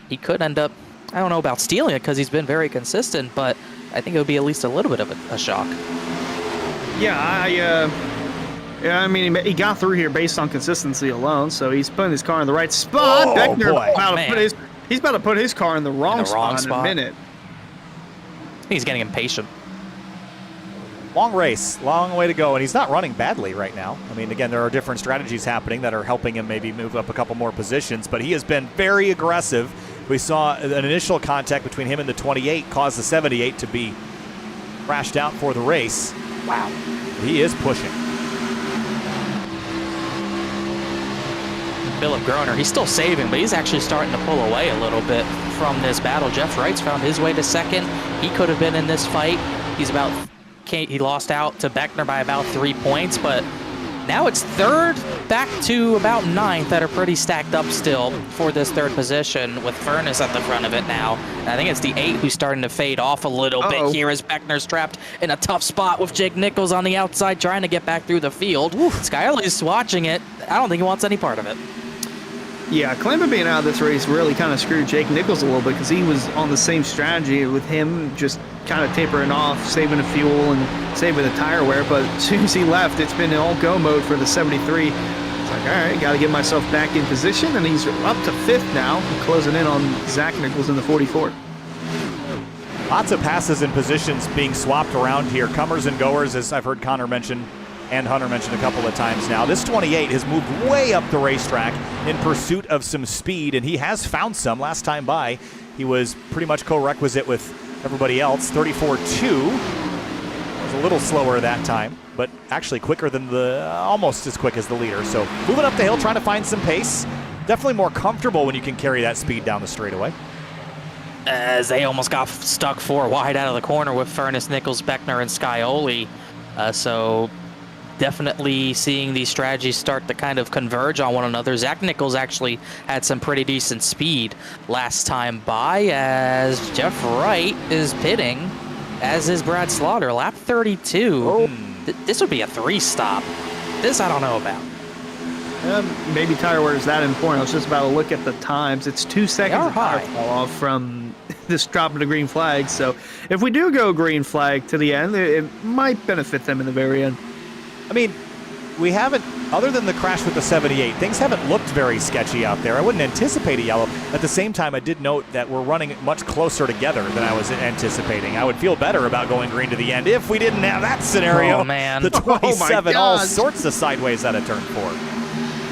He could end up, I don't know about stealing it because he's been very consistent, but I think it would be at least a little bit of a shock. Yeah, I mean, he got through here based on consistency alone, so he's putting his car in the right spot. Oh, Beckner boy. he's about to put his car in the wrong spot in a minute. He's getting impatient. Long race, long way to go, and he's not running badly right now. I mean, again, there are different strategies happening that are helping him maybe move up a couple more positions, but he has been very aggressive. We saw an initial contact between him and the 28 cause the 78 to be crashed out for the race. Wow. He is pushing. Philip Groner, he's still saving, but he's actually starting to pull away a little bit from this battle. Jeff Wright's found his way to second. He could have been in this fight. He lost out to Beckner by about 3 points, but now it's third back to about 9th that are pretty stacked up still for this third position with Furness at the front of it now. And I think it's the 8 who's starting to fade off a little bit here as Beckner's trapped in a tough spot with Jake Nichols on the outside trying to get back through the field. Skyler's watching it. I don't think he wants any part of it. Yeah, Clampett being out of this race really kind of screwed Jake Nichols a little bit because he was on the same strategy with him just kind of tapering off, saving the fuel and saving the tire wear. But as soon as he left, it's been all go mode for the 73. It's like, all right, got to get myself back in position. And he's up to 5th now, closing in on Zach Nichols in the 44. Lots of passes and positions being swapped around here. Comers and goers, as I've heard Connor mention and Hunter mentioned a couple of times now. This 28 has moved way up the racetrack in pursuit of some speed, and he has found some. Last time by, he was pretty much co-requisite with everybody else. 34.2 was a little slower that time, but actually quicker than almost as quick as the leader. So moving up the hill, trying to find some pace. Definitely more comfortable when you can carry that speed down the straightaway. As they almost got stuck 4 wide out of the corner with Furness, Nichols, Beckner, and Scioli. So definitely seeing these strategies start to kind of converge on one another. Zach Nichols actually had some pretty decent speed last time by, as Jeff Wright is pitting, as is Brad Slaughter. Lap 32. This would be a 3-stop. This I don't know about. Maybe tire wear is that important. I was just about to look at the times. It's 2 seconds of tire fall off from this drop of the green flag. So if we do go green flag to the end, it might benefit them in the very end. I mean, we haven't, other than the crash with the 78, things haven't looked very sketchy out there. I wouldn't anticipate a yellow. At the same time, I did note that we're running much closer together than I was anticipating. I would feel better about going green to the end if we didn't have that scenario. Oh, man. The 27, all sorts of sideways out of turn 4.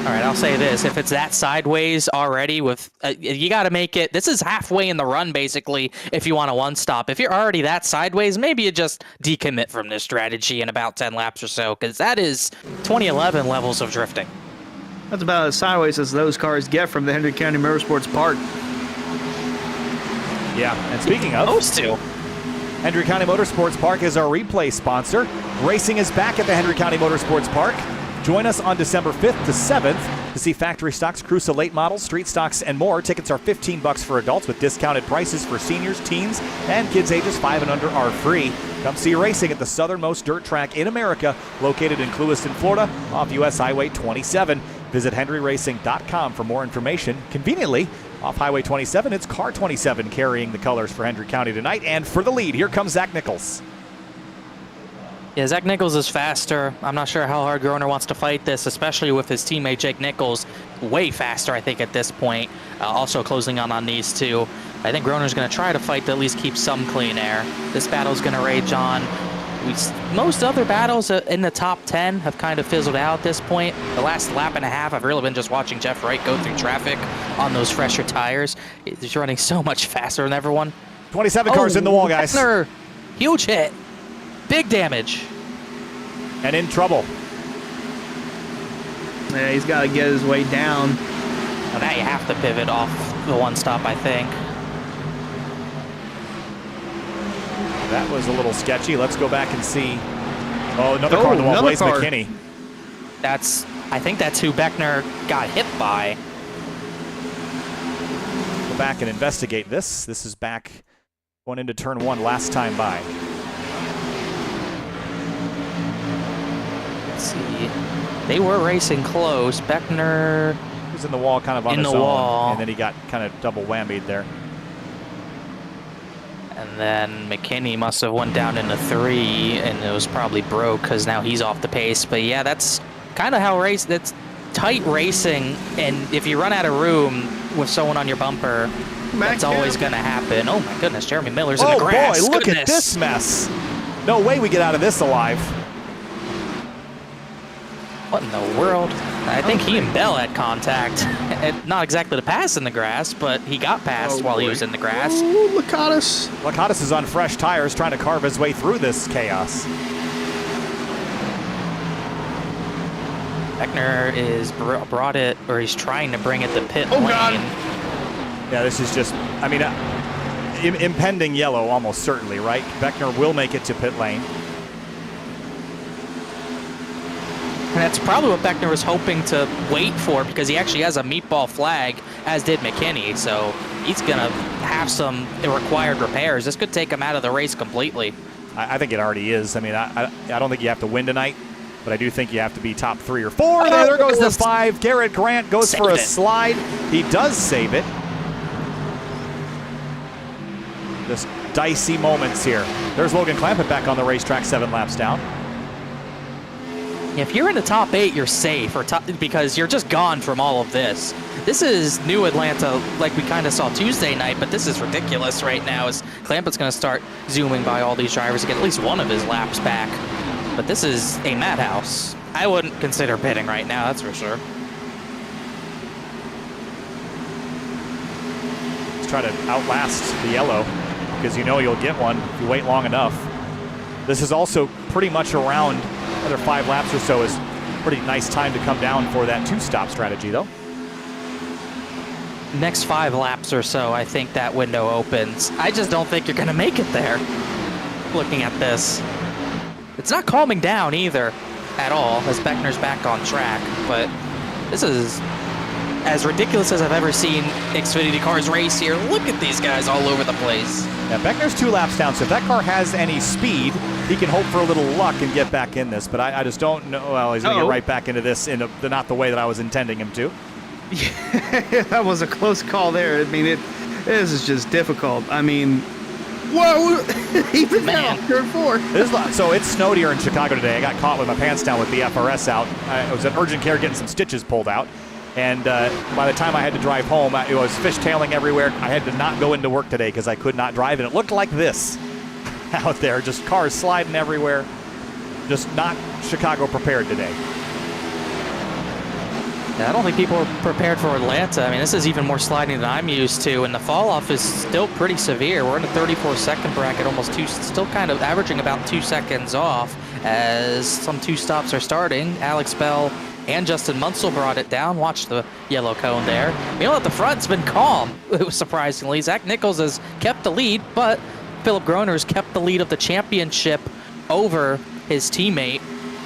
All right, I'll say this. If it's that sideways already with, you got to make it, this is halfway in the run, basically, if you want a 1-stop. If you're already that sideways, maybe you just decommit from this strategy in about 10 laps or so, because that is 2011 levels of drifting. That's about as sideways as those cars get from the Hendrick County Motorsports Park. Yeah, and speaking of, Those two. Hendrick County Motorsports Park is our replay sponsor. Racing is back at the Hendrick County Motorsports Park. Join us on December 5th to 7th to see factory stocks, Crusoe late models, street stocks, and more. Tickets are $15 for adults with discounted prices for seniors, teens, and kids ages 5 and under are free. Come see racing at the southernmost dirt track in America, located in Clewiston, Florida, off U.S. Highway 27. Visit henryracing.com for more information. Conveniently, off Highway 27, it's Car 27 carrying the colors for Hendrick County tonight. And for the lead, here comes Zach Nichols. Yeah, Zach Nichols is faster. I'm not sure how hard Groner wants to fight this, especially with his teammate Jake Nichols way faster, I think, at this point. Also closing on these two. I think Groner's going to try to fight to at least keep some clean air. This battle's going to rage on. Most other battles in the top 10 have kind of fizzled out at this point. The last lap and a half, I've really been just watching Jeff Wright go through traffic on those fresher tires. He's running so much faster than everyone. 27 cars in the wall, guys. Beckner, huge hit. Big damage. And in trouble. Yeah, he's got to get his way down. Well, now you have to pivot off the one stop, I think. That was a little sketchy. Let's go back and see. Oh, another car in the wall. Blaze McKinney. I think that's who Beckner got hit by. Go back and investigate this. This is back going into turn 1 last time by. Let's see. They were racing close. Beckner was in the wall kind of on his own. Wall. And then he got kind of double whammied there. And then McKinney must have went down into 3, and it was probably broke because now he's off the pace. But yeah, that's kind of how that's tight racing. And if you run out of room with someone on your bumper, that's always going to happen. Oh my goodness, Jeremy Miller's in the grass. Oh boy, look at this mess. No way we get out of this alive. What in the world? I think he and Bell had contact. Not exactly to pass in the grass, but he got past while he was in the grass. Ooh, Lakatos. Lakatos is on fresh tires trying to carve his way through this chaos. Beckner is brought it, or he's trying to bring it to pit lane. God. Yeah, this is just, I mean, impending yellow almost certainly, right? Beckner will make it to pit lane. And that's probably what Beckner was hoping to wait for, because he actually has a meatball flag, as did McKinney. So he's going to have some required repairs. This could take him out of the race completely. I think it already is. I mean, I don't think you have to win tonight, but I do think you have to be top 3 or 4. Oh, there goes the 5. Garrett Grant goes for a slide. He does save it. Just dicey moments here. There's Logan Clampett back on the racetrack, 7 laps down. If you're in the top 8, you're safe, because you're just gone from all of this. This is new Atlanta, like we kind of saw Tuesday night, but this is ridiculous right now, as Clampett's going to start zooming by all these drivers to get at least one of his laps back. But this is a madhouse. I wouldn't consider pitting right now, that's for sure. Let's try to outlast the yellow, because you know you'll get one if you wait long enough. This is also pretty much around another 5 laps or so is pretty nice time to come down for that 2-stop strategy, though. Next 5 laps or so, I think that window opens. I just don't think you're going to make it there, looking at this. It's not calming down either at all, as Beckner's back on track, but this is as ridiculous as I've ever seen Xfinity cars race here. Look at these guys all over the place. Yeah, Beckner's 2 laps down, so if that car has any speed, he can hope for a little luck and get back in this. But I just don't know. Well, he's going to get right back into this in not the way that I was intending him to. Yeah, that was a close call there. I mean, this is just difficult. I mean, whoa! Even now, turn 4. So it snowed here in Chicago today. I got caught with my pants down with the FRS out. I was at urgent care getting some stitches pulled out. And by the time I had to drive home, it was fishtailing everywhere. I had to not go into work today because I could not drive. And it looked like this out there. Just cars sliding everywhere. Just not Chicago prepared today. Yeah, I don't think people are prepared for Atlanta. I mean, this is even more sliding than I'm used to. And the fall off is still pretty severe. We're in a 34-second bracket, almost still kind of averaging about 2 seconds off as some 2 stops are starting. Alex Bell and Justin Munsell brought it down. Watch the yellow cone there. You know, at the front's been calm, surprisingly. Zach Nichols has kept the lead, but Philip Groner's kept the lead of the championship over his teammate,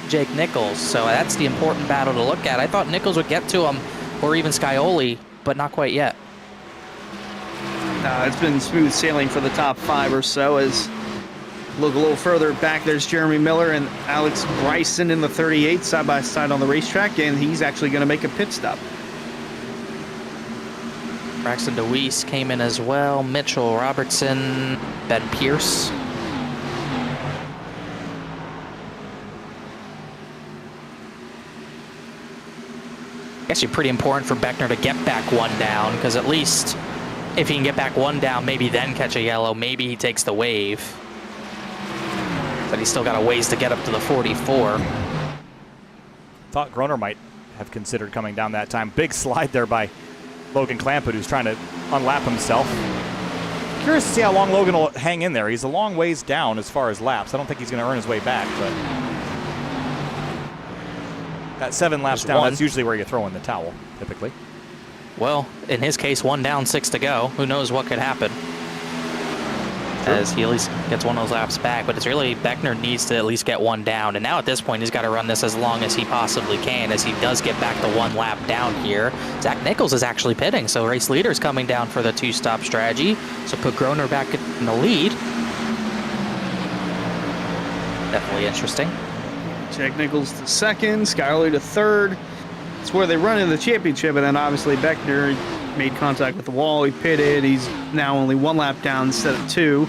Jake Nichols. So that's the important battle to look at. I thought Nichols would get to him, or even Scioli, but not quite yet. It's been smooth sailing for the top 5 or so. As look a little further back, there's Jeremy Miller and Alex Bryson in the 38 side by side on the racetrack, and he's actually going to make a pit stop. Braxton DeWeese came in as well. Mitchell Robertson, Ben Pierce. Actually pretty important for Beckner to get back one down, because at least if he can get back one down, maybe then catch a yellow, maybe he takes the wave. But he's still got a ways to get up to the 44. Thought Groner might have considered coming down that time. Big slide there by Logan Clampett, who's trying to unlap himself. Curious to see how long Logan will hang in there. He's a long ways down as far as laps. I don't think he's going to earn his way back, but that 7 laps down, that's usually where you throw in the towel, typically. Well, in his case, 1 down, 6 to go. Who knows what could happen? As he at least gets one of those laps back, but it's really Beckner needs to at least get 1 down. And now at this point, he's got to run this as long as he possibly can, as he does get back to 1 lap down here. Zach Nichols is actually pitting, so race leader's coming down for the 2-stop strategy. So put Groner back in the lead. Definitely interesting. Jack Nichols to 2nd, Skyler to 3rd. It's where they run in the championship, and then obviously Beckner made contact with the wall. He pitted. He's now only 1 lap down instead of 2.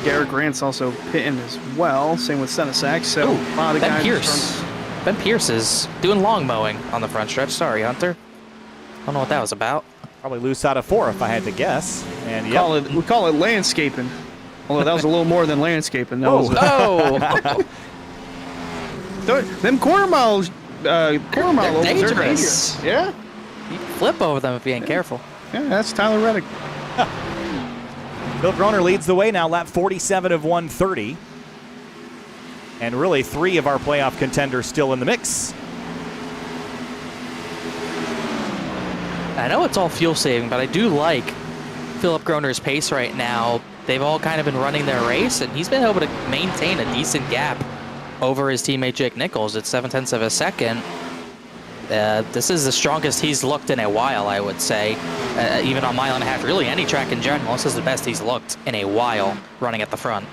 Garrett Grant's also pitting as well. Same with Senesac. So a lot of guys. Ben Pierce is doing long mowing on the front stretch. Sorry, Hunter. Don't know what that was about. Probably loose out of 4 if I had to guess. And we call it landscaping. Although that was a little more than landscaping. That was them quarter miles. They're dangerous. Yeah. You can flip over them if you ain't careful. Yeah, that's Tyler Reddick. Bill Groner leads the way now, lap 47 of 130. And really 3 of our playoff contenders still in the mix. I know it's all fuel saving, but I do like Philip Groner's pace right now. They've all kind of been running their race, and he's been able to maintain a decent gap over his teammate Jake Nichols at 0.7 of a second. This is the strongest he's looked in a while, I would say. Even on mile and a half, really any track in general, this is the best he's looked in a while running at the front.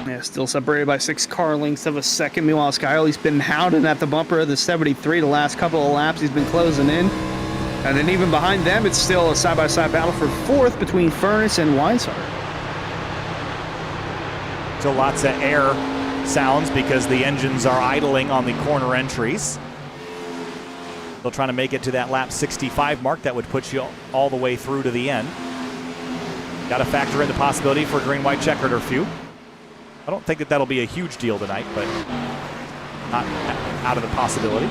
Yeah, still separated by 6 car lengths of a second. Meanwhile, Skyler's been hounding at the bumper of the 73 the last couple of laps. He's been closing in. And then even behind them, it's still a side-by-side battle for 4th between Furness and Weishart. Still lots of air sounds because the engines are idling on the corner entries. They'll try to make it to that lap 65 mark. That would put you all the way through to the end. Got to factor in the possibility for green-white checkered or few. I don't think that that'll be a huge deal tonight, but not out of the possibility.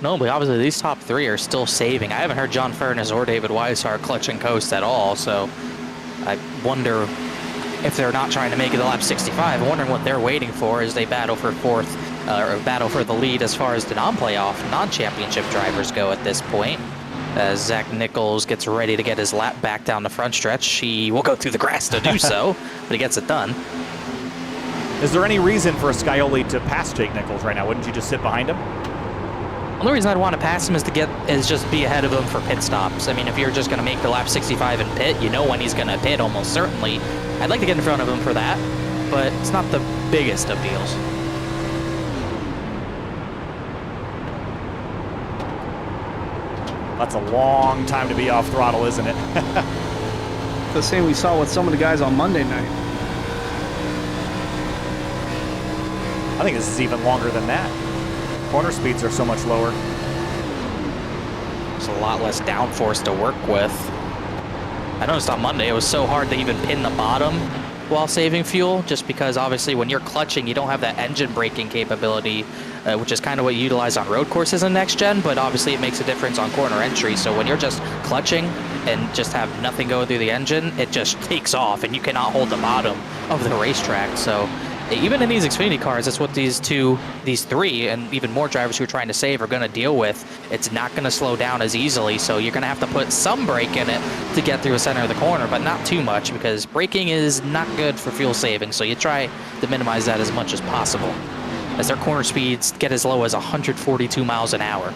No, but obviously these top 3 are still saving. I haven't heard John Furness or David Weishart clutch and coast at all, so I wonder if they're not trying to make it to lap 65. I'm wondering what they're waiting for as they battle for 4th, or battle for the lead as far as the non-playoff, non-championship drivers go at this point. As Zach Nichols gets ready to get his lap back down the front stretch. He will go through the grass to do so, but he gets it done. Is there any reason for Scioli to pass Jake Nichols right now? Wouldn't you just sit behind him? The only reason I'd want to pass him is just be ahead of him for pit stops. I mean, if you're just going to make the lap 65 and pit, you know when he's going to pit almost certainly. I'd like to get in front of him for that, but it's not the biggest of deals. That's a long time to be off throttle, isn't it? The same we saw with some of the guys on Monday night. I think this is even longer than that. Corner speeds are so much lower. There's a lot less downforce to work with. I noticed on Monday it was so hard to even pin the bottom while saving fuel, just because obviously when you're clutching, you don't have that engine braking capability, which is kind of what you utilize on road courses in next gen, but obviously it makes a difference on corner entry. So when you're just clutching and just have nothing going through the engine, it just takes off and you cannot hold the bottom of the racetrack. So even in these Xfinity cars, that's what these 3, and even more drivers who are trying to save are going to deal with. It's not going to slow down as easily, so you're going to have to put some brake in it to get through the center of the corner, but not too much, because braking is not good for fuel saving, so you try to minimize that as much as possible, as their corner speeds get as low as 142 miles an hour.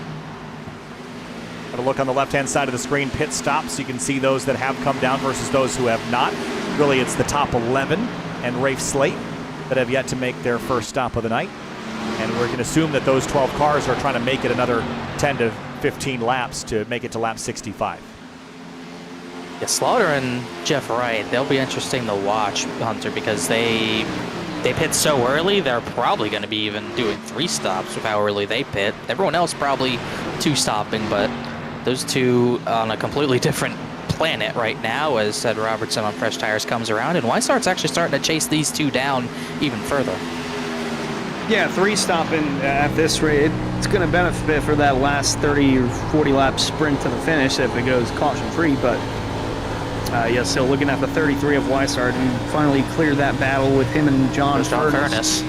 Got a look on the left-hand side of the screen, pit stops. You can see those that have come down versus those who have not. Really, it's the top 11 and Rafe Slate that have yet to make their first stop of the night. And we can assume that those 12 cars are trying to make it another 10 to 15 laps to make it to lap 65. Yeah, Slaughter and Jeff Wright, they'll be interesting to watch, Hunter, because they they pit so early, they're probably going to be even doing 3 stops with how early they pit. Everyone else probably 2 stopping, but those two on a completely different planet right now as Ed Robertson on fresh tires comes around, and Weishart's actually starting to chase these two down even further. Yeah, 3 stopping at this rate, it's going to benefit for that last 30 or 40 lap sprint to the finish if it goes caution-free, but yeah, still looking at the 33 of Weishart, who finally cleared that battle with him and John Furness.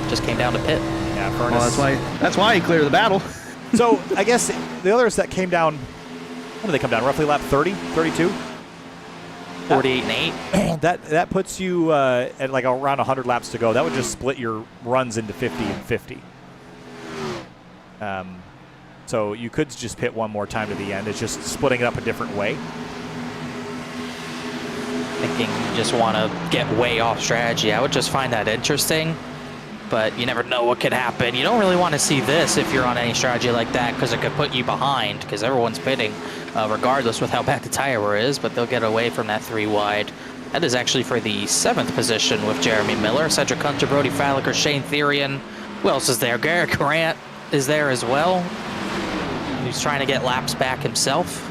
Just came down to pit. Yeah, Furness. Well, that's why he cleared the battle. So I guess the others that came down, when did they come down? Roughly lap 30, 32? 48 and 8. That puts you at like around 100 laps to go. That would just split your runs into 50 and 50. So you could just pit one more time to the end. It's just splitting it up a different way. Thinking you just want to get way off strategy. I would just find that interesting, but you never know what could happen. You don't really want to see this if you're on any strategy like that, because it could put you behind, because everyone's pitting regardless with how bad the tire wear is, but they'll get away from that 3 wide. That is actually for the 7th position with Jeremy Miller, Cedric Hunter, Brody Falliker, Shane Therian. Who else is there? Garrett Grant is there as well. He's trying to get laps back himself.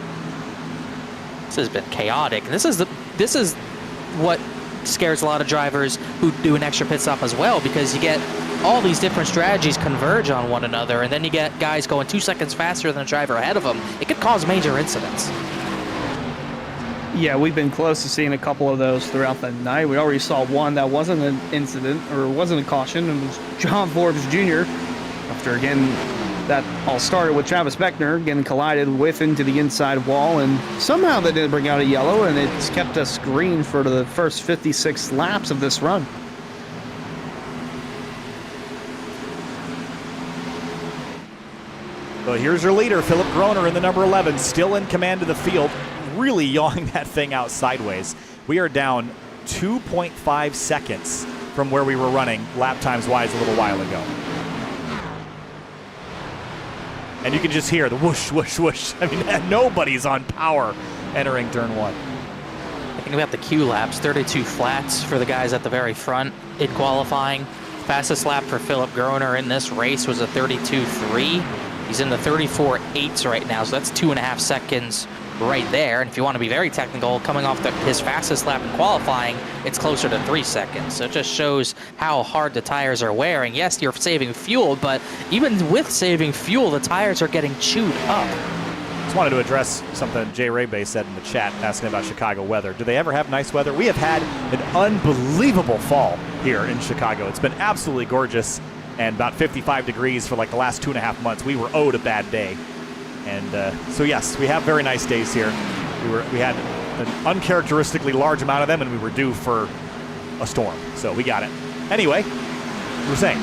This has been chaotic. This is what scares a lot of drivers who do an extra pit stop as well, because you get all these different strategies converge on one another, and then you get guys going 2 seconds faster than the driver ahead of them. It could cause major incidents. Yeah, we've been close to seeing a couple of those throughout the night. We already saw one that wasn't an incident, or wasn't a caution. It was John Forbes Jr. After, again, that all started with Travis Beckner getting collided with into the inside wall, and somehow they didn't bring out a yellow, and it's kept us green for the first 56 laps of this run. So here's your leader, Philip Groner in the number 11, still in command of the field, really yawing that thing out sideways. We are down 2.5 seconds from where we were running lap times wise a little while ago. And you can just hear the whoosh, whoosh, whoosh. I mean, nobody's on power entering turn 1. Thinking about the Q laps, 32 flats for the guys at the very front in qualifying. Fastest lap for Philip Groner in this race was a 32.3. He's in the 34.8s right now, so that's 2.5 seconds right there. And if you want to be very technical, coming off his fastest lap in qualifying, it's closer to 3 seconds. So it just shows how hard the tires are wearing. Yes, you're saving fuel, but even with saving fuel, the tires are getting chewed up. Just wanted to address something Jay Raybay said in the chat, asking about Chicago weather. Do they ever have nice weather? We have had an unbelievable fall here in Chicago. It's been absolutely gorgeous, and about 55 degrees for like the last 2.5 months. We were owed a bad day. And so yes, we have very nice days here. We had an uncharacteristically large amount of them, and we were due for a storm. So we got it. Anyway, you were saying?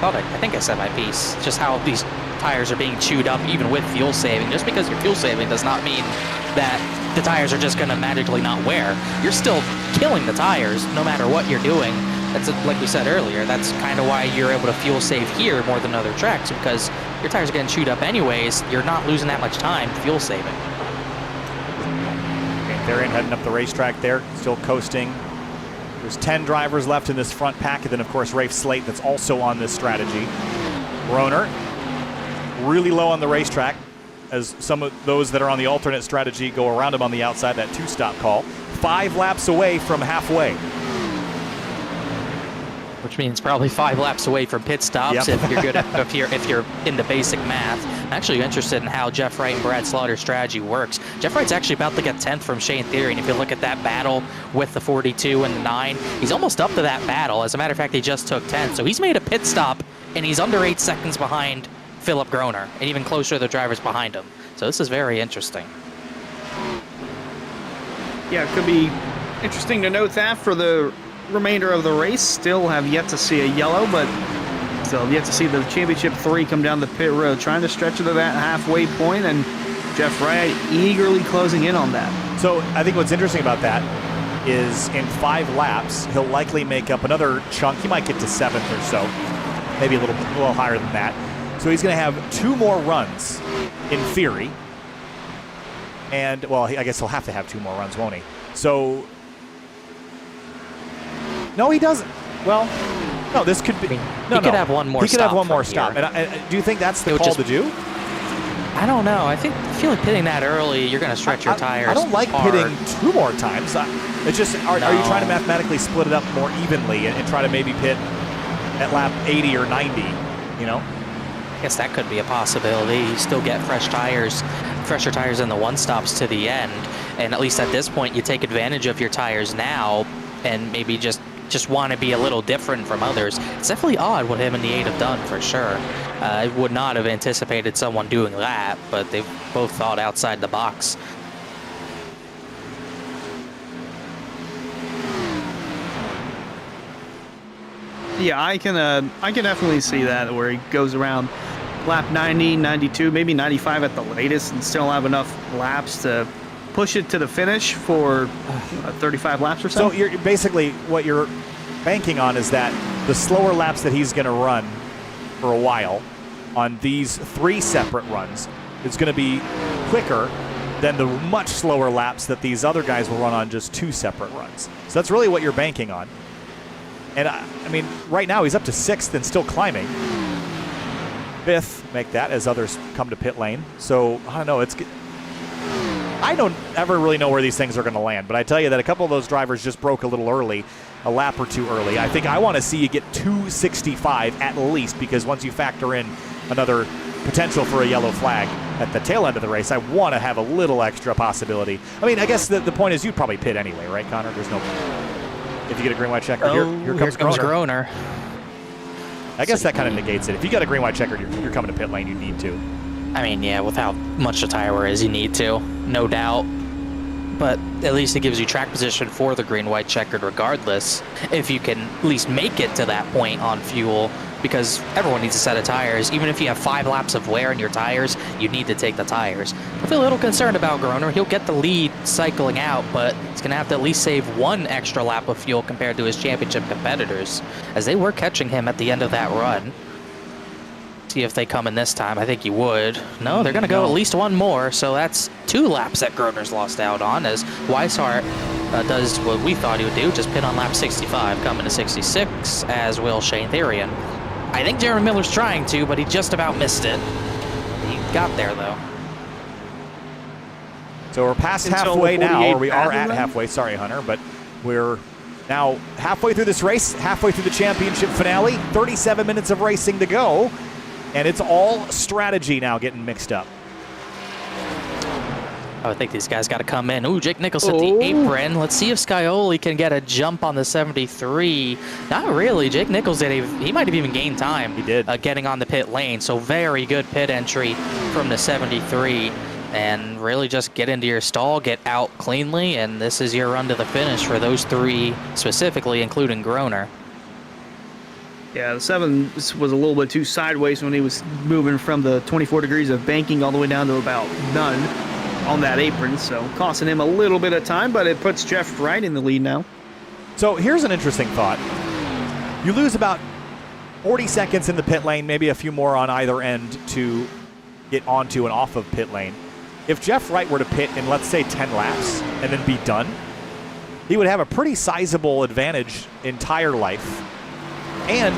Well, I think I said my piece. Just how these tires are being chewed up, even with fuel saving. Just because you're fuel saving does not mean that the tires are just going to magically not wear. You're still killing the tires no matter what you're doing. That's like we said earlier, that's kind of why you're able to fuel save here more than other tracks, because your tires are getting chewed up anyways. You're not losing that much time fuel saving. Okay, Therian heading up the racetrack there, still coasting. There's 10 drivers left in this front pack, and then of course Rafe Slate that's also on this strategy. Groner really low on the racetrack as some of those that are on the alternate strategy go around him on the outside, that 2-stop call. 5 laps away from halfway. Which means probably 5 laps away from pit stops. Yep. if you're good at, if you're into basic math. I'm actually interested in how Jeff Wright and Brad Slaughter's strategy works. Jeff Wright's actually about to get 10th from Shane Therian. If you look at that battle with the 42 and the 9, he's almost up to that battle. As a matter of fact, he just took 10th. So he's made a pit stop, and he's under 8 seconds behind Philip Groner, and even closer to the drivers behind him. So this is very interesting. Yeah, it could be interesting to note that for the remainder of the race. Still have yet to see a yellow, but still yet to see the championship 3 come down the pit road, trying to stretch it to that halfway point, and Jeff Wright eagerly closing in on that. So I think what's interesting about that is in 5 laps, he'll likely make up another chunk. He might get to 7th or so, maybe a little higher than that. So he's going to have 2 more runs in theory. And, well, I guess he'll have to have 2 more runs, won't he? So No, he doesn't. Well, no, this could be. He could have one more. He could have one more from stop. here. And do you think that's the call to do? I don't know. I feel like pitting that early, you're going to stretch your tires. I don't like hard. pitting 2 more times. It's just, are you trying to mathematically split it up more evenly and try to maybe pit at lap 80 or 90? You know. I guess that could be a possibility. You still get fresher tires in the one stops to the end, and at least at this point, you take advantage of your tires now, and maybe just want to be a little different from others. It's definitely odd what him and the 8 have done, for sure. I would not have anticipated someone doing that, but they've both thought outside the box. Yeah, I can definitely see that, where he goes around lap 90, 92, maybe 95 at the latest, and still have enough laps to push it to the finish for 35 laps or so. So you're basically, what you're banking on is that the slower laps that he's going to run for a while on these 3 separate runs is going to be quicker than the much slower laps that these other guys will run on just 2 separate runs. So that's really what you're banking on. And I mean, right now he's up to 6th and still climbing. 5th, make that as others come to pit lane. So I don't know. I don't ever really know where these things are going to land, but I tell you that a couple of those drivers just broke a little early, a lap or 2 early. I think I want to see you get 265 at least, because once you factor in another potential for a yellow flag at the tail end of the race, I want to have a little extra possibility. I mean, I guess the point is you'd probably pit anyway, right, Connor? There's no... If you get a green white checker, here comes Groner. I guess that kind of negates it. If you got a green white checker, you're coming to pit lane, you need to. I mean, yeah, with how much the tire wear is, you need to, no doubt. But at least it gives you track position for the green-white checkered regardless, if you can at least make it to that point on fuel, because everyone needs a set of tires. Even if you have 5 laps of wear in your tires, you need to take the tires. I feel a little concerned about Groner. He'll get the lead cycling out, but he's going to have to at least save 1 extra lap of fuel compared to his championship competitors, as they were catching him at the end of that run. See if they come in this time. I think you would. No, they're going to go at least 1 more, so that's 2 laps that Groner's lost out on, as Weishart does what we thought he would do, just pit on lap 65, coming to 66, as will Shane Therian. I think Jeremy Miller's trying to, but he just about missed it. He got there, though. So we're past halfway now, or we are at halfway. Sorry, Hunter, but we're now halfway through this race, halfway through the championship finale, 37 minutes of racing to go. And it's all strategy now getting mixed up. I think these guys got to come in. Ooh, Jake Nichols at the apron. Let's see if Scioli can get a jump on the 73. Not really. Jake Nichols he might have even gained time. He did. Getting on the pit lane. So very good pit entry from the 73. And really just get into your stall, get out cleanly, and this is your run to the finish for those 3 specifically, including Groner. Yeah, the 7 was a little bit too sideways when he was moving from the 24 degrees of banking all the way down to about none on that apron, so costing him a little bit of time, but it puts Jeff Wright in the lead now. So here's an interesting thought. You lose about 40 seconds in the pit lane, maybe a few more on either end to get onto and off of pit lane. If Jeff Wright were to pit in, let's say, 10 laps and then be done, he would have a pretty sizable advantage in tire life. And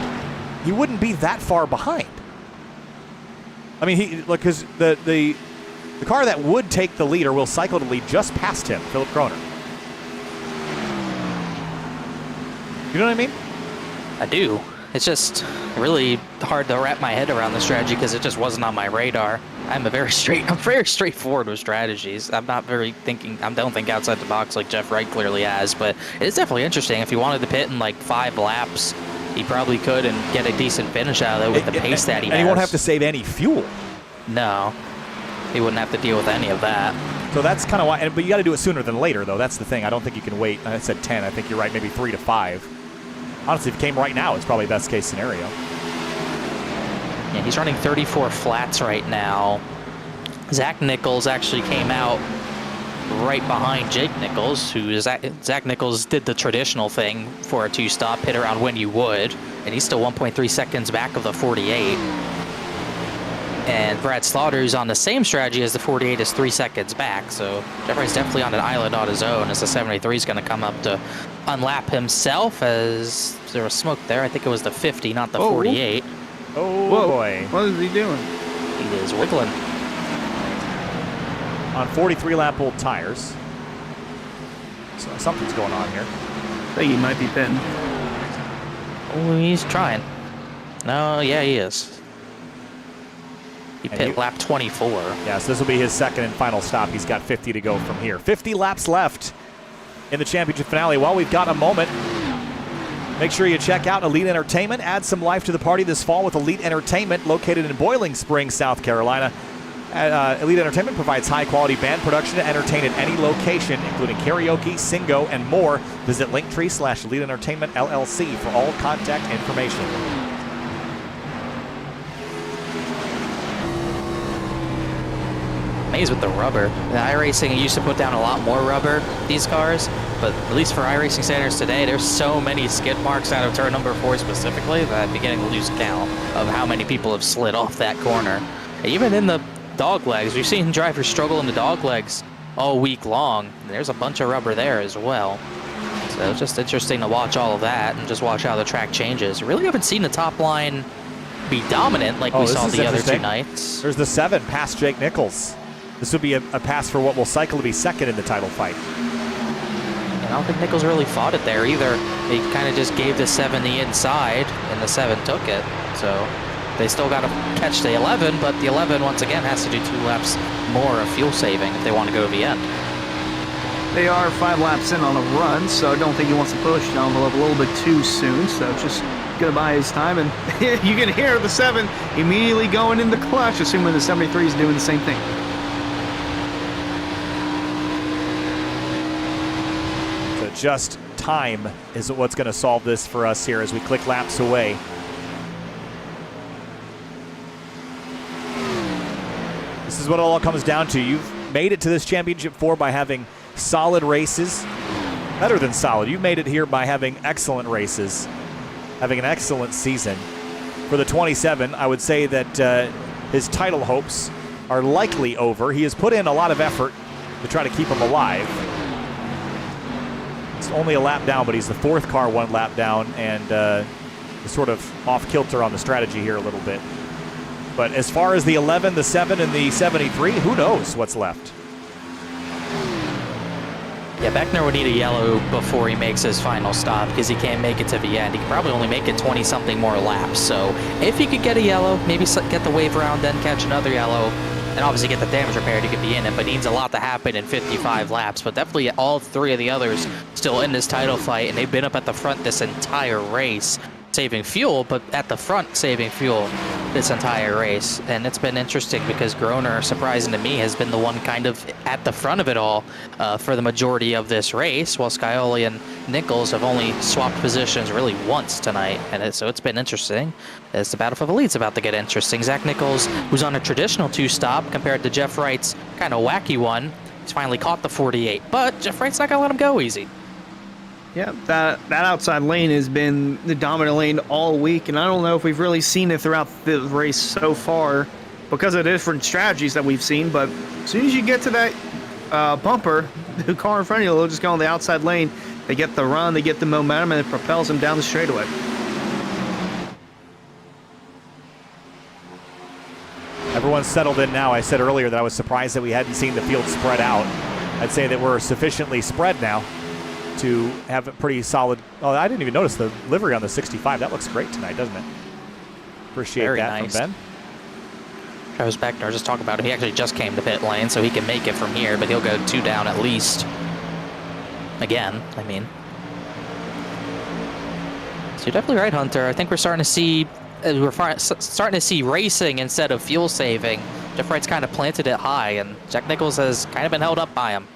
he wouldn't be that far behind. I mean, because the car that would take the lead or will cycle the lead just past him, Philip Groner. You know what I mean? I do. It's just really hard to wrap my head around the strategy because it just wasn't on my radar. I'm very straightforward with strategies. I don't think outside the box like Jeff Wright clearly has, but it's definitely interesting. If he wanted to pit in like 5 laps, he probably could and get a decent finish out of it with the pace that he has. And he won't have to save any fuel. No, he wouldn't have to deal with any of that. So that's kind of why, but you got to do it sooner than later, though. That's the thing. I don't think you can wait. I said 10. I think you're right, maybe 3 to 5. Honestly, if it came right now, it's probably best case scenario. Yeah, he's running 34 flats right now. Zach Nichols actually came out right behind Jake Nichols, Zach Nichols did the traditional thing for a 2-stop, hit around when you would, and he's still 1.3 seconds back of the 48. And Brad Slaughter, who's on the same strategy as the 48, is 3 seconds back. So Jeff Wright's definitely on an island on his own as the 73 is going to come up to unlap himself. As there was smoke there. I think it was the 50, not the 48. Oh, whoa, boy. What is he doing? He is wiggling. On 43-lap old tires. So something's going on here. I think he might be pitting. Oh, he's trying. No, yeah, he is. He pit lap 24. Yes, this will be his second and final stop. He's got 50 to go from here. 50 laps left in the championship finale. While we've got a moment, make sure you check out Elite Entertainment. Add some life to the party this fall with Elite Entertainment, located in Boiling Springs, South Carolina. Elite Entertainment provides high-quality band production to entertain at any location, including karaoke, singo, and more. Visit Linktree/Elite Entertainment LLC for all contact information. Amazed with the rubber. The iRacing used to put down a lot more rubber, these cars, but at least for iRacing standards today, there's so many skid marks out of turn number 4 specifically that I'm beginning to lose count of how many people have slid off that corner. Even in the dog legs, we've seen drivers struggle in the dog legs all week long. There's a bunch of rubber there as well. So it's just interesting to watch all of that and just watch how the track changes. Really haven't seen the top line be dominant like we saw the other 2 nights. There's the 7 past Jake Nichols. This would be a pass for what will cycle to be second in the title fight. And I don't think Nichols really fought it there either. He kind of just gave the 7 the inside, and the 7 took it. So they still got to catch the 11, but the 11, once again, has to do 2 laps more of fuel saving if they want to go to the end. They are 5 laps in on a run, so I don't think he wants to push the envelope a little bit too soon. So just going to buy his time. And you can hear the 7 immediately going in the clutch, assuming the 73 is doing the same thing. Just time is what's going to solve this for us here as we click laps away. This is what it all comes down to. You've made it to this championship 4 by having solid races. Better than solid. You made it here by having excellent races, having an excellent season. For the 27, I would say that his title hopes are likely over. He has put in a lot of effort to try to keep him alive. It's only a lap down, but he's the 4th car 1 lap down, and sort of off kilter on the strategy here a little bit. But as far as the 11, the 7, and the 73, who knows what's left? Yeah, Beckner would need a yellow before he makes his final stop because he can't make it to the end. He could probably only make it 20-something more laps. So if he could get a yellow, maybe get the wave around, then catch another yellow, and obviously get the damage repaired, he could be in it, but needs a lot to happen in 55 laps. But definitely all 3 of the others still in this title fight, and they've been up at the front this entire race, saving fuel, but at the front saving fuel this entire race. And it's been interesting because Groner, surprising to me, has been the one kind of at the front of it all for the majority of this race, while Scioli and Nichols have only swapped positions really once tonight. And so it's been interesting. As the Battle for the Lead's about to get interesting. Zach Nichols, who's on a traditional 2-stop compared to Jeff Wright's kind of wacky one, he's finally caught the 48, but Jeff Wright's not going to let him go easy. Yeah, that outside lane has been the dominant lane all week, and I don't know if we've really seen it throughout the race so far because of the different strategies that we've seen, but as soon as you get to that bumper, the car in front of you will just go on the outside lane. They get the run, they get the momentum, and it propels them down the straightaway. Everyone's settled in now. I said earlier that I was surprised that we hadn't seen the field spread out. I'd say that we're sufficiently spread now to have a pretty solid. Oh, I didn't even notice the livery on the 65. That looks great tonight, doesn't it? Appreciate Very that nice. from Ben. Travis Beckner, just talk about it. He actually just came to pit lane, so he can make it from here, but he'll go 2 down at least. Again, I mean. So you're definitely right, Hunter. I think we're starting to see starting to see racing instead of fuel saving. Jeff Wright's kind of planted it high, and Jack Nichols has kind of been held up by him.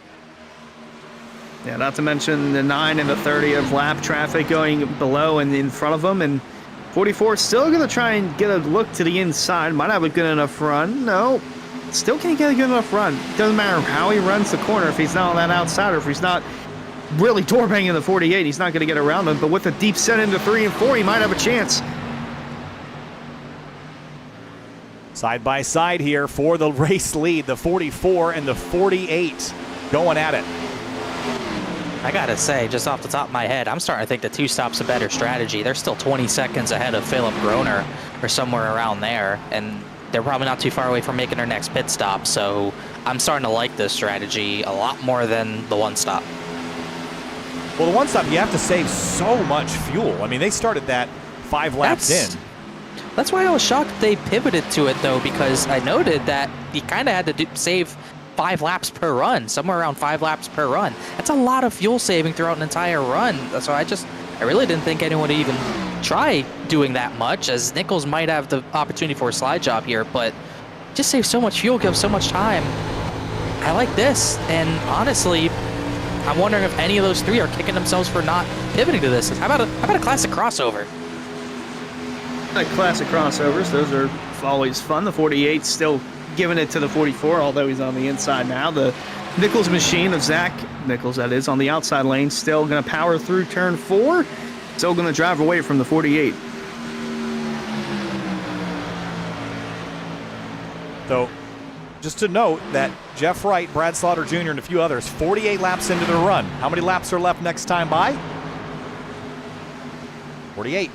Yeah, not to mention the 9 and the 30 of lap traffic going below and in front of them. And 44 is still going to try and get a look to the inside. Might have a good enough run. No, still can't get a good enough run. Doesn't matter how he runs the corner if he's not on that outside or if he's not really door banging the 48. He's not going to get around him. But with a deep set into 3 and 4, he might have a chance. Side by side here for the race lead, the 44 and the 48 going at it. I gotta say, just off the top of my head, I'm starting to think the two-stop's a better strategy. They're still 20 seconds ahead of Philip Groner, or somewhere around there, and they're probably not too far away from making their next pit stop, so I'm starting to like this strategy a lot more than the one-stop. Well, the one-stop, you have to save so much fuel. I mean, they started that 5 laps in. That's why I was shocked they pivoted to it, though, because I noted that you kind of had to save 5 laps per run, somewhere around 5 laps per run. That's a lot of fuel saving throughout an entire run. So I really didn't think anyone would even try doing that much, as Nichols might have the opportunity for a slide job here, but just save so much fuel, give so much time. I like this, and honestly, I'm wondering if any of those 3 are kicking themselves for not pivoting to this. How about a classic crossover? Classic crossovers, those are always fun. The 48 still giving it to the 44, although he's on the inside now. The Nichols machine of Zach Nichols, that is, on the outside lane, still going to power through turn 4. Still going to drive away from the 48. So, just to note that Jeff Wright, Brad Slaughter Jr., and a few others, 48 laps into their run. How many laps are left next time by? 48.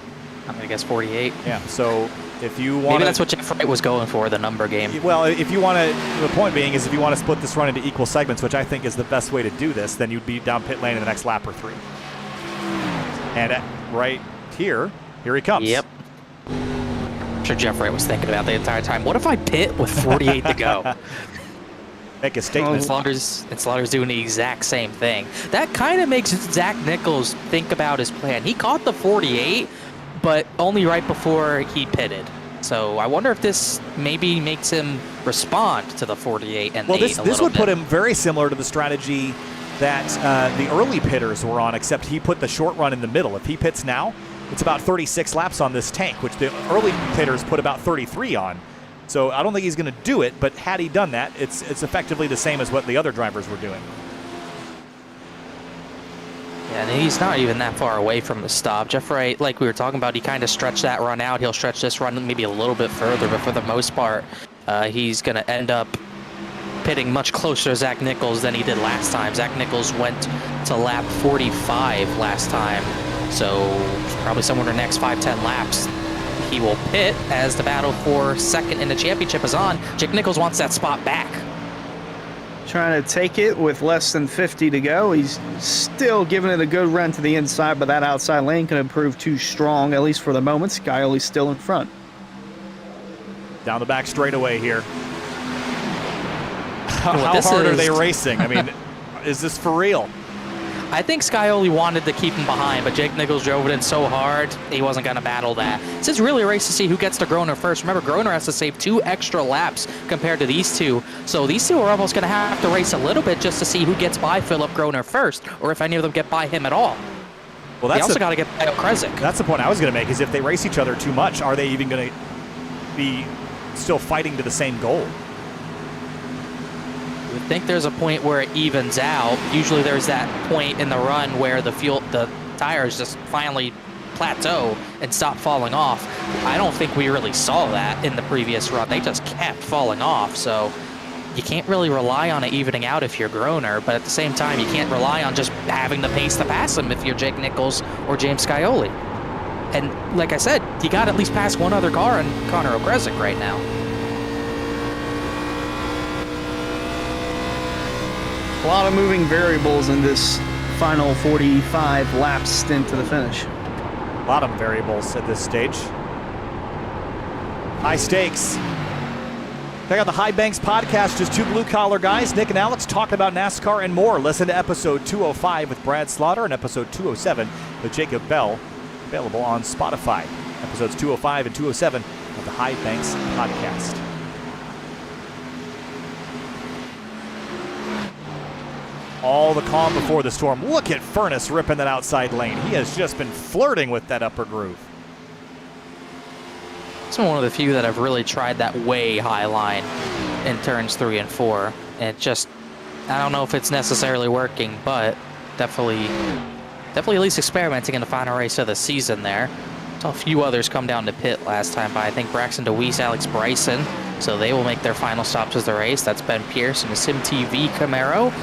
I'm going to guess 48. Yeah, so if you want Maybe that's what Jeff Wright was going for, the number game. Well, if you want to, the point being is if you want to split this run into equal segments, which I think is the best way to do this, then you'd be down pit lane in the next lap or 3. And right here he comes. Yep. I'm sure Jeff Wright was thinking about the entire time, what if I pit with 48 to go? Make a statement. And Slaughter's doing the exact same thing. That kind of makes Zach Nichols think about his plan. He caught the 48, but only right before he pitted. So I wonder if this maybe makes him respond to the 48 and well, the 8 this would put him very similar to the strategy that the early pitters were on, except he put the short run in the middle. If he pits now, it's about 36 laps on this tank, which the early pitters put about 33 on. So I don't think he's going to do it, but had he done that, it's effectively the same as what the other drivers were doing. Yeah, and he's not even that far away from the stop. Jeff Wright, like we were talking about, he kind of stretched that run out. He'll stretch this run maybe a little bit further, but for the most part, he's going to end up pitting much closer to Zach Nichols than he did last time. Zach Nichols went to lap 45 last time, so probably somewhere in the next 5-10 laps, he will pit as the battle for second in the championship is on. Jake Nichols wants that spot back. Trying to take it with less than 50 to go. He's still giving it a good run to the inside, but that outside lane can prove too strong, at least for the moment. Scioli's still in front. Down the back straightaway here. How hard are they racing? I mean, is this for real? I think Scioli wanted to keep him behind, but Jake Nichols drove it in so hard, he wasn't going to battle that. This is really a race to see who gets to Groner first. Remember, Groner has to save 2 extra laps compared to these two. So these two are almost going to have to race a little bit just to see who gets by Philip Groner first, or if any of them get by him at all. Well, that's they also got to get by Kresic. That's the point I was going to make, is if they race each other too much, are they even going to be still fighting to the same goal? I think there's a point where it evens out. Usually there's that point in the run where the tires just finally plateau and stop falling off. I don't think we really saw that in the previous run. They just kept falling off, so you can't really rely on it evening out if you're Groner, but at the same time, you can't rely on just having the pace to pass him if you're Jake Nichols or James Scioli. And like I said, you got to at least pass one other car on Connor O'Kresick right now. A lot of moving variables in this final 45 lap stint to the finish. A lot of variables at this stage. High stakes. Check out the High Banks podcast, just 2 blue-collar guys, Nick and Alex, talking about NASCAR and more. Listen to episode 205 with Brad Slaughter and episode 207 with Jacob Bell, available on Spotify. Episodes 205 and 207 of the High Banks podcast. All the calm before the storm. Look at Furness ripping that outside lane. He has just been flirting with that upper groove. It's one of the few that have really tried that way high line in turns 3 and 4. And it just, I don't know if it's necessarily working, but definitely at least experimenting in the final race of the season there. Saw a few others come down to pit last time by, I think, Braxton DeWeese, Alex Bryson. So they will make their final stops of the race. That's Ben Pierce and a SimTV Camaro.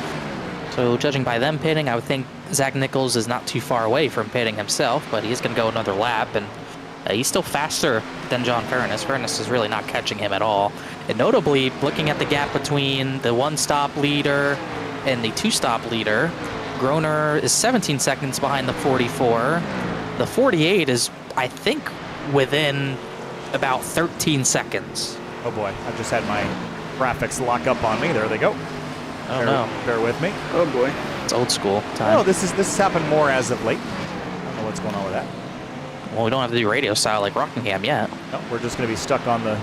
So judging by them pitting, I would think Zach Nichols is not too far away from pitting himself, but he's going to go another lap, and he's still faster than John Furness. Furness is really not catching him at all. And notably, looking at the gap between the one-stop leader and the two-stop leader, Groner is 17 seconds behind the 44. The 48 is, I think, within about 13 seconds. Oh boy, I just had my graphics lock up on me. There they go. Oh no. Bear with me. Oh boy. It's old school time. Oh, this has happened more as of late. I don't know what's going on with that. Well, we don't have to do radio style like Rockingham yet. No, we're just going to be stuck on the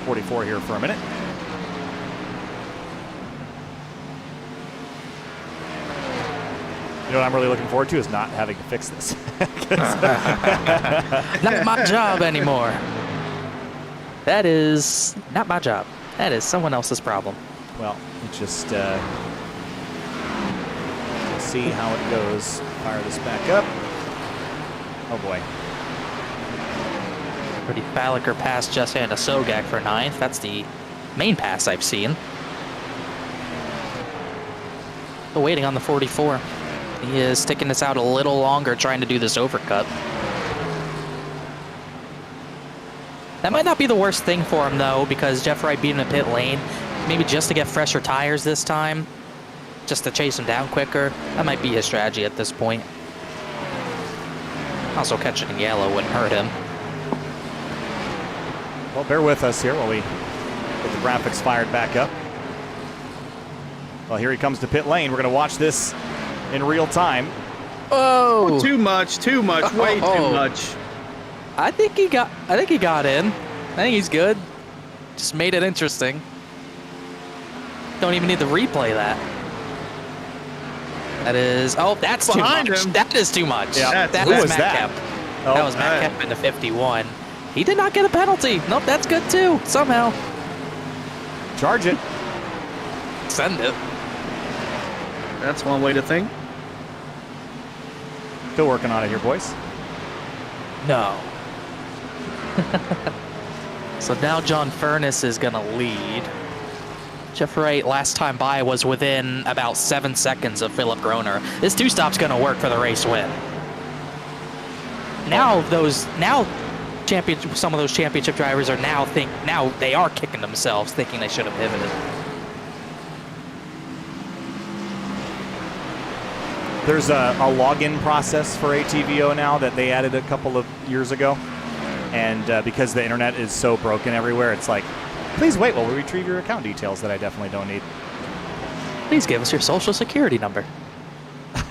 44 here for a minute. You know what I'm really looking forward to is not having to fix this. Not my job anymore. That is not my job. That is someone else's problem. Well, it's just we'll see how it goes. Fire this back up. Oh boy. Pretty Falliker passed Jess Hannah Sogak for 9th. That's the main pass I've seen. Still waiting on the 44. He is sticking this out a little longer, trying to do this overcut. That might not be the worst thing for him, though, because Jeff Wright beat him in pit lane. Maybe just to get fresher tires this time, just to chase him down quicker. That might be his strategy at this point. Also, catching in yellow wouldn't hurt him. Well, bear with us here while we get the graphics fired back up. Well, here he comes to pit lane. We're going to watch this in real time. Oh! Too much, way too much. I think he got in. I think he's good. Just made it interesting. Don't even need to replay that. That is, oh, that's too Behind much. him. That is too much. Yeah. That Who is was Matt that? Kemp. Oh, That was Matt Kemp in the 51. He did not get a penalty. Nope, that's good too, somehow. Charge it. Send it. That's one way to think. Still working on it here, boys. No. So now John Furness is going to lead. Jeff Wright last time by was within about 7 seconds of Philip Groner. This two-stop's going to work for the race win. Now some of those championship drivers are now they are kicking themselves, thinking they should have pivoted. There's a login process for ATVO now that they added a couple of years ago. And because the internet is so broken everywhere, it's like, please wait while we retrieve your account details that I definitely don't need. Please give us your social security number.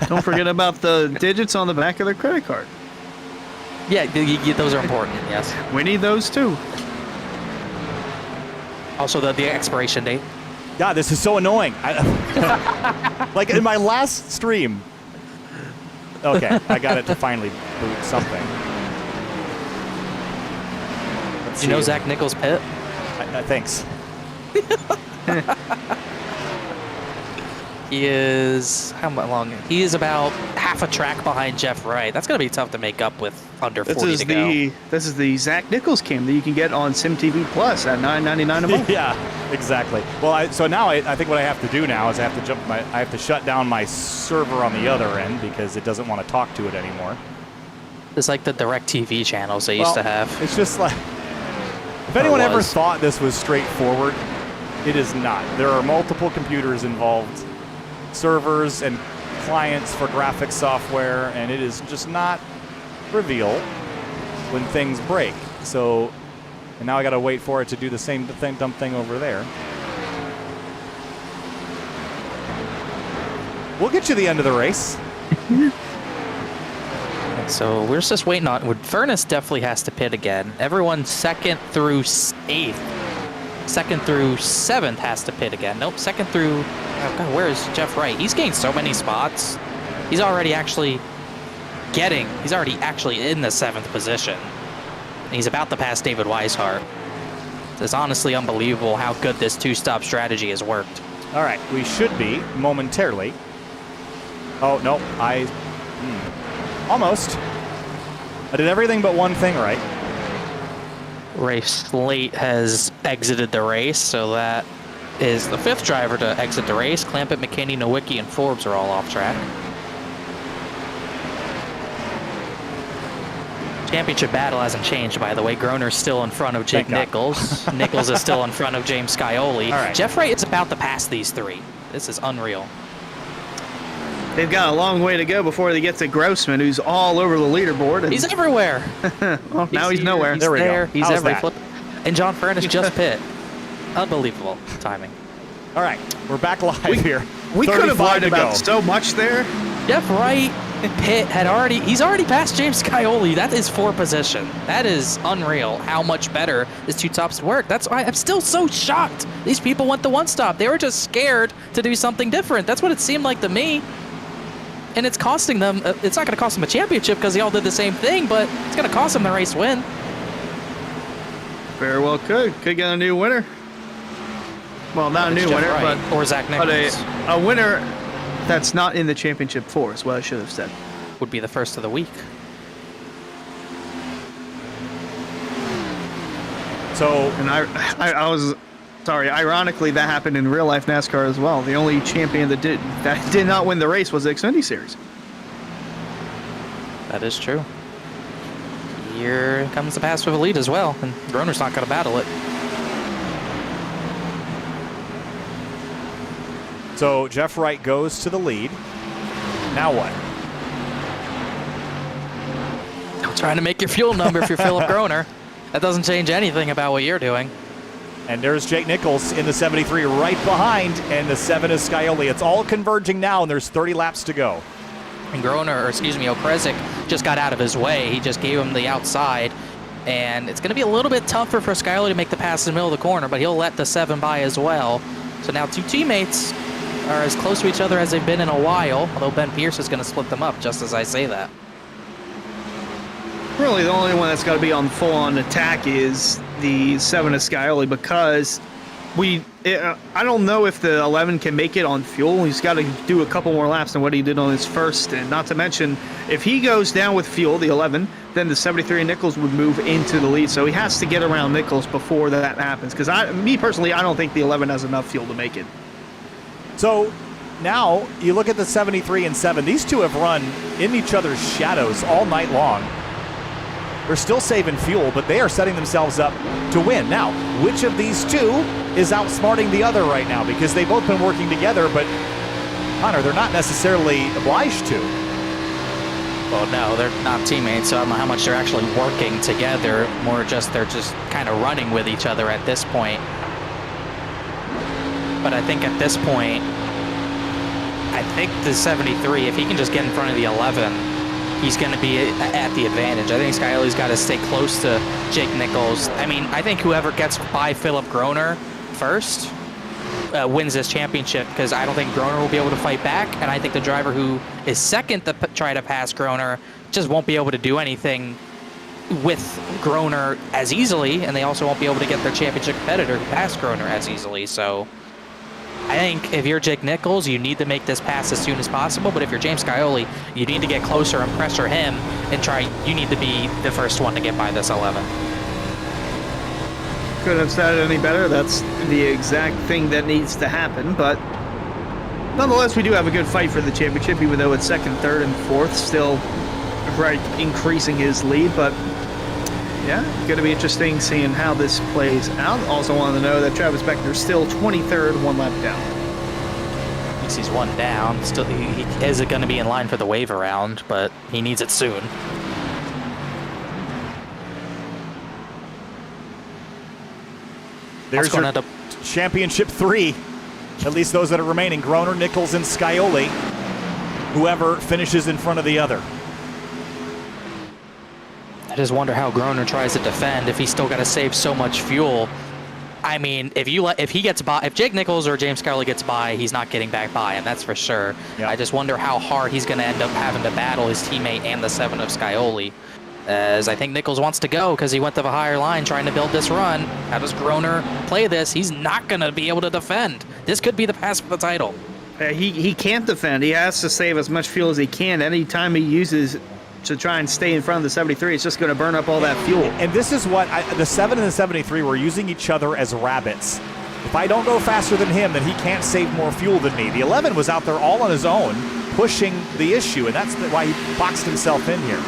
Don't forget about the digits on the back of their credit card. Yeah, those are important, yes. We need those too. Also, the expiration date. God, this is so annoying. Like in my last stream. Okay, I got it to finally boot something. Let's You know see. Zach Nichols' pit? Thanks. He is, how long? He is about half a track behind Jeff Wright. That's going to be tough to make up with under 40 to go. This is the Zach Nichols cam that you can get on SimTV Plus at $9.99 a month. Yeah, exactly. Well, so now I think what I have to do now is I have to shut down my server on the other end because it doesn't want to talk to it anymore. It's like the DirecTV channels they used to have. It's just like, if anyone ever thought this was straightforward, it is not. There are multiple computers involved, servers and clients for graphics software, and it is just not trivial when things break. So, and now I got to wait for it to do the same dumb thing over there. We'll get you the end of the race. So we're just waiting on. Furness definitely has to pit again. Everyone second through 8th. Second through 7th has to pit again. Nope, second through. Oh God, where is Jeff Wright? He's gained so many spots. He's already actually He's already in the 7th position. And he's about to pass David Weishart. It's honestly unbelievable how good this two-stop strategy has worked. All right, we should be momentarily. Oh no, almost. I did everything but one thing right. Race Late has exited the race, so that is the 5th driver to exit the race. Clampett, McKinney, Nowicki, and Forbes are all off track. Championship battle hasn't changed, by the way. Groner's still in front of Jake Nichols. Nichols is still in front of James Scioli. Right. Jeff Wright is about to pass these 3. This is unreal. They've got a long way to go before they get to Grossman, who's all over the leaderboard. And He's everywhere. well, now he's nowhere. He's There we there. go. He's How's every that? flip. And John Furnace just pit. Unbelievable timing. All right, we're back live here. We could have 35 lied to about go. so much there. Jeff Wright pit he's already passed James Scioli. That is 4 position. That is unreal how much better his 2 stops work. That's why I'm still so shocked. These people went the 1 stop. They were just scared to do something different. That's what it seemed like to me. And it's costing them, it's not going to cost them a championship because they all did the same thing, but it's going to cost them the race win. Very well could. Could get a new winner. Well, not a new Jeff winner, Wright but or Zach Nichols a winner that's not in the championship 4 is what I should have said. would be the first of the week. So, And I was sorry. Ironically, that happened in real life NASCAR as well. The only champion that did not win the race was the Xfinity Series. That is true. Here comes the pass for the lead as well, and Groner's not going to battle it. so Jeff Wright goes to the lead. Now what? I'm trying to make your fuel number if you're Philip Groner. That doesn't change anything about what you're doing. And there's Jake Nichols in the 73 right behind, and the 7 is Scioli. It's all converging now, and there's 30 laps to go. And Oprezik just got out of his way. He just gave him the outside. And it's going to be a little bit tougher for Scioli to make the pass in the middle of the corner, but he'll let the 7 by as well. So now 2 teammates are as close to each other as they've been in a while, although Ben Pierce is going to split them up just as I say that. Really, the only one that's got to be on full-on attack is the 7 of Scioli because I don't know if the 11 can make it on fuel. He's got to do a couple more laps than what he did on his first. And not to mention, if he goes down with fuel, the 11, then the 73 Nichols would move into the lead. So he has to get around Nichols before that happens. Because me personally, I don't think the 11 has enough fuel to make it. So now you look at the 73 and 7. These two have run in each other's shadows all night long. They're still saving fuel, but they are setting themselves up to win. Now, which of these 2 is outsmarting the other right now? Because they've both been working together, but Connor, they're not necessarily obliged to. Well, no, they're not teammates, so I don't know how much they're actually working together. More just they're just kind of running with each other at this point. But I think at this point, I think the 73, if he can just get in front of the 11, he's going to be at the advantage. I think Scioli's got to stay close to Jake Nichols. I mean, I think whoever gets by Philip Groner first wins this championship because I don't think Groner will be able to fight back, and I think the driver who is second to try to pass Groner just won't be able to do anything with Groner as easily, and they also won't be able to get their championship competitor who passed Groner as easily. So I think if you're Jake Nichols, you need to make this pass as soon as possible. But if you're James Scioli, you need to get closer and pressure him and you need to be the first one to get by this 11. Couldn't have said it any better. That's the exact thing that needs to happen. But nonetheless, we do have a good fight for the championship, even though it's 2nd, 3rd, and 4th. Still right increasing his lead. But yeah, going to be interesting seeing how this plays out. Also wanted to know that Travis Beckner's still 23rd, 1 lap down. He's 1 down. Still, he is going to be in line for the wave around, but he needs it soon. There's your championship 3. At least those that are remaining. Groner, Nichols, and Scioli. Whoever finishes in front of the other. I just wonder how Groner tries to defend if he's still got to save so much fuel. I mean, if he gets by, if Jake Nichols or James Scioli gets by, he's not getting back by him. That's for sure. Yep. I just wonder how hard he's going to end up having to battle his teammate and the 7 of Scioli. As I think Nichols wants to go because he went to the higher line trying to build this run. How does Groner play this? He's not going to be able to defend. This could be the pass for the title. He can't defend. He has to save as much fuel as he can. Anytime he uses to try and stay in front of the 73. It's just going to burn up all that fuel. And this is what the 7 and the 73 were using each other as rabbits. If I don't go faster than him, then he can't save more fuel than me. The 11 was out there all on his own, pushing the issue, and that's why he boxed himself in here.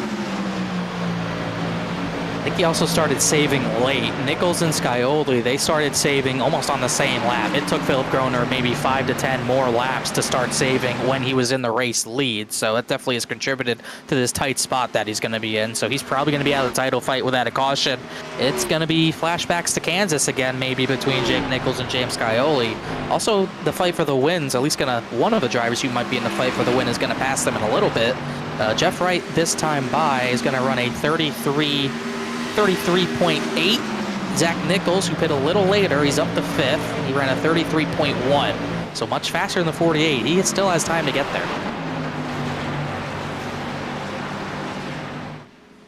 I think he also started saving late. Nichols and Scioli, they started saving almost on the same lap. It took Philip Groner maybe 5 to 10 more laps to start saving when he was in the race lead. So that definitely has contributed to this tight spot that he's going to be in. So he's probably going to be out of the title fight without a caution. It's going to be flashbacks to Kansas again, maybe between Jake Nichols and James Scioli. Also, the fight for the wins, at least one of the drivers who might be in the fight for the win is going to pass them in a little bit. Jeff Wright this time by is going to run a 33.8. Zach Nichols, who pit a little later, he's up to 5th. He ran a 33.1, so much faster than the 48. He still has time to get there.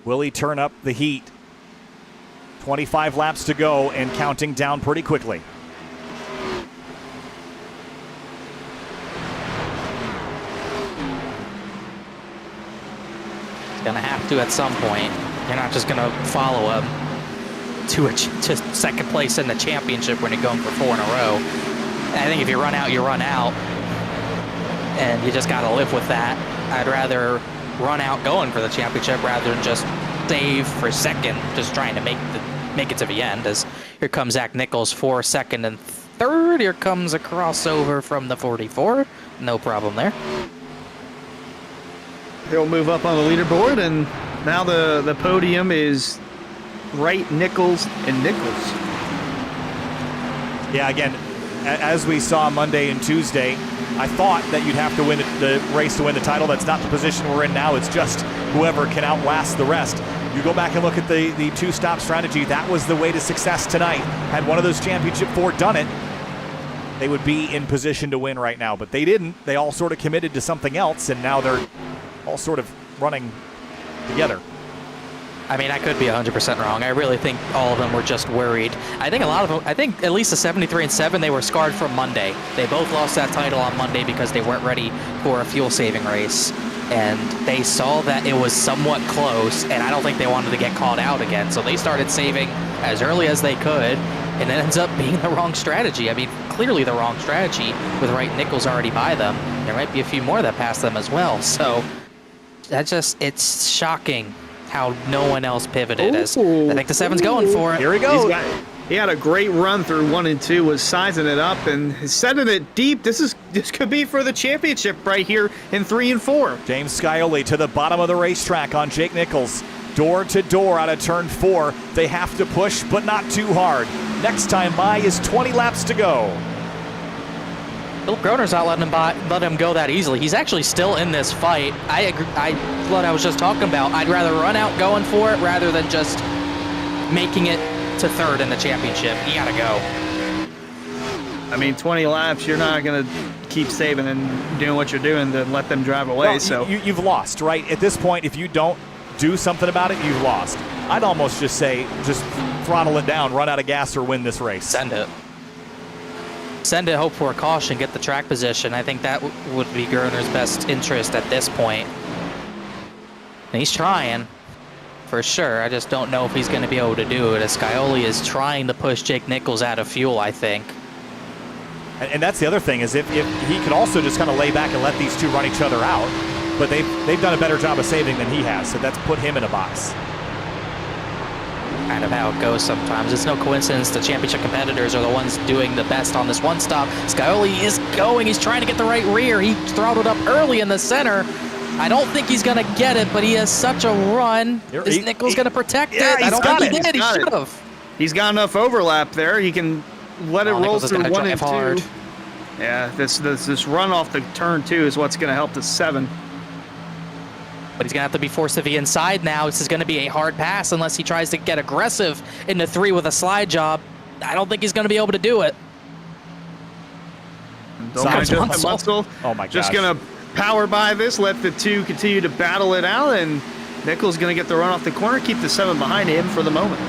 Will he turn up the heat? 25 laps to go and counting down pretty quickly. He's gonna have to at some point. You're not just gonna follow him to second place in the championship when you're going for 4 in a row. I think if you run out, you run out, and you just gotta live with that. I'd rather run out going for the championship rather than just save for second, just trying to make it to the end. As here comes Zach Nichols for second and third. Here comes a crossover from the 44. No problem there. They'll move up on the leaderboard, and now the podium is Wright, Nichols, and Nichols. Yeah, again, as we saw Monday and Tuesday, I thought that you'd have to win the race to win the title. That's not the position we're in now. It's just whoever can outlast the rest. You go back and look at the two-stop strategy. That was the way to success tonight. Had one of those championship 4 done it, they would be in position to win right now. But they didn't. They all sort of committed to something else, and now they're all sort of running together. I mean, I could be 100% wrong. I really think all of them were just worried. I think a lot of them, I think at least the 73 and 7, they were scarred from Monday. They both lost that title on Monday because they weren't ready for a fuel-saving race. And they saw that it was somewhat close, and I don't think they wanted to get caught out again. So they started saving as early as they could, and it ends up being the wrong strategy. I mean, clearly the wrong strategy with Wright and Nichols already by them. There might be a few more that pass them as well. So it's shocking how no one else pivoted. As I think the 7's going for it. Here he goes. He had a great run through 1 and 2, was sizing it up and setting it deep. This could be for the championship right here in 3 and 4. James Scioli to the bottom of the racetrack on Jake Nichols. Door to door out of turn 4. They have to push, but not too hard. Next time by is 20 laps to go. Philip Groner's not letting him go that easily. He's actually still in this fight. I agree. What I was just talking about. I'd rather run out going for it rather than just making it to 3rd in the championship. You gotta go. I mean, 20 laps, you're not going to keep saving and doing what you're doing to let them drive away. Well, so you've lost, right? At this point, if you don't do something about it, you've lost. I'd almost just say, just throttle it down, run out of gas, or win this race. Send it. Send it, hope for a caution, get the track position. I think that would be Groner's best interest at this point. And he's trying, for sure. I just don't know if he's going to be able to do it, as Scioli is trying to push Jake Nichols out of fuel, I think. And that's the other thing, is if he could also just kind of lay back and let these two run each other out, but they've done a better job of saving than he has, so that's put him in a box. Kind of how it goes sometimes. It's no coincidence the championship competitors are the ones doing the best on this one stop. Scioli is going. He's trying to get the right rear. He throttled up early in the center. I don't think he's going to get it, but he has such a run. Is Nichols going to protect it? I don't think he did. He should have. He's got enough overlap there. He can let it roll through 1 and 2. Hard. Yeah, this run off the turn 2 is what's going to help the 7. But he's going to have to be forced to the inside now. This is going to be a hard pass unless he tries to get aggressive into 3 with a slide job. I don't think he's going to be able to do it. Muscle. Oh my gosh. Just going to power by this, let the 2 continue to battle it out, and Nichols going to get the run off the corner, keep the 7 behind him for the moment.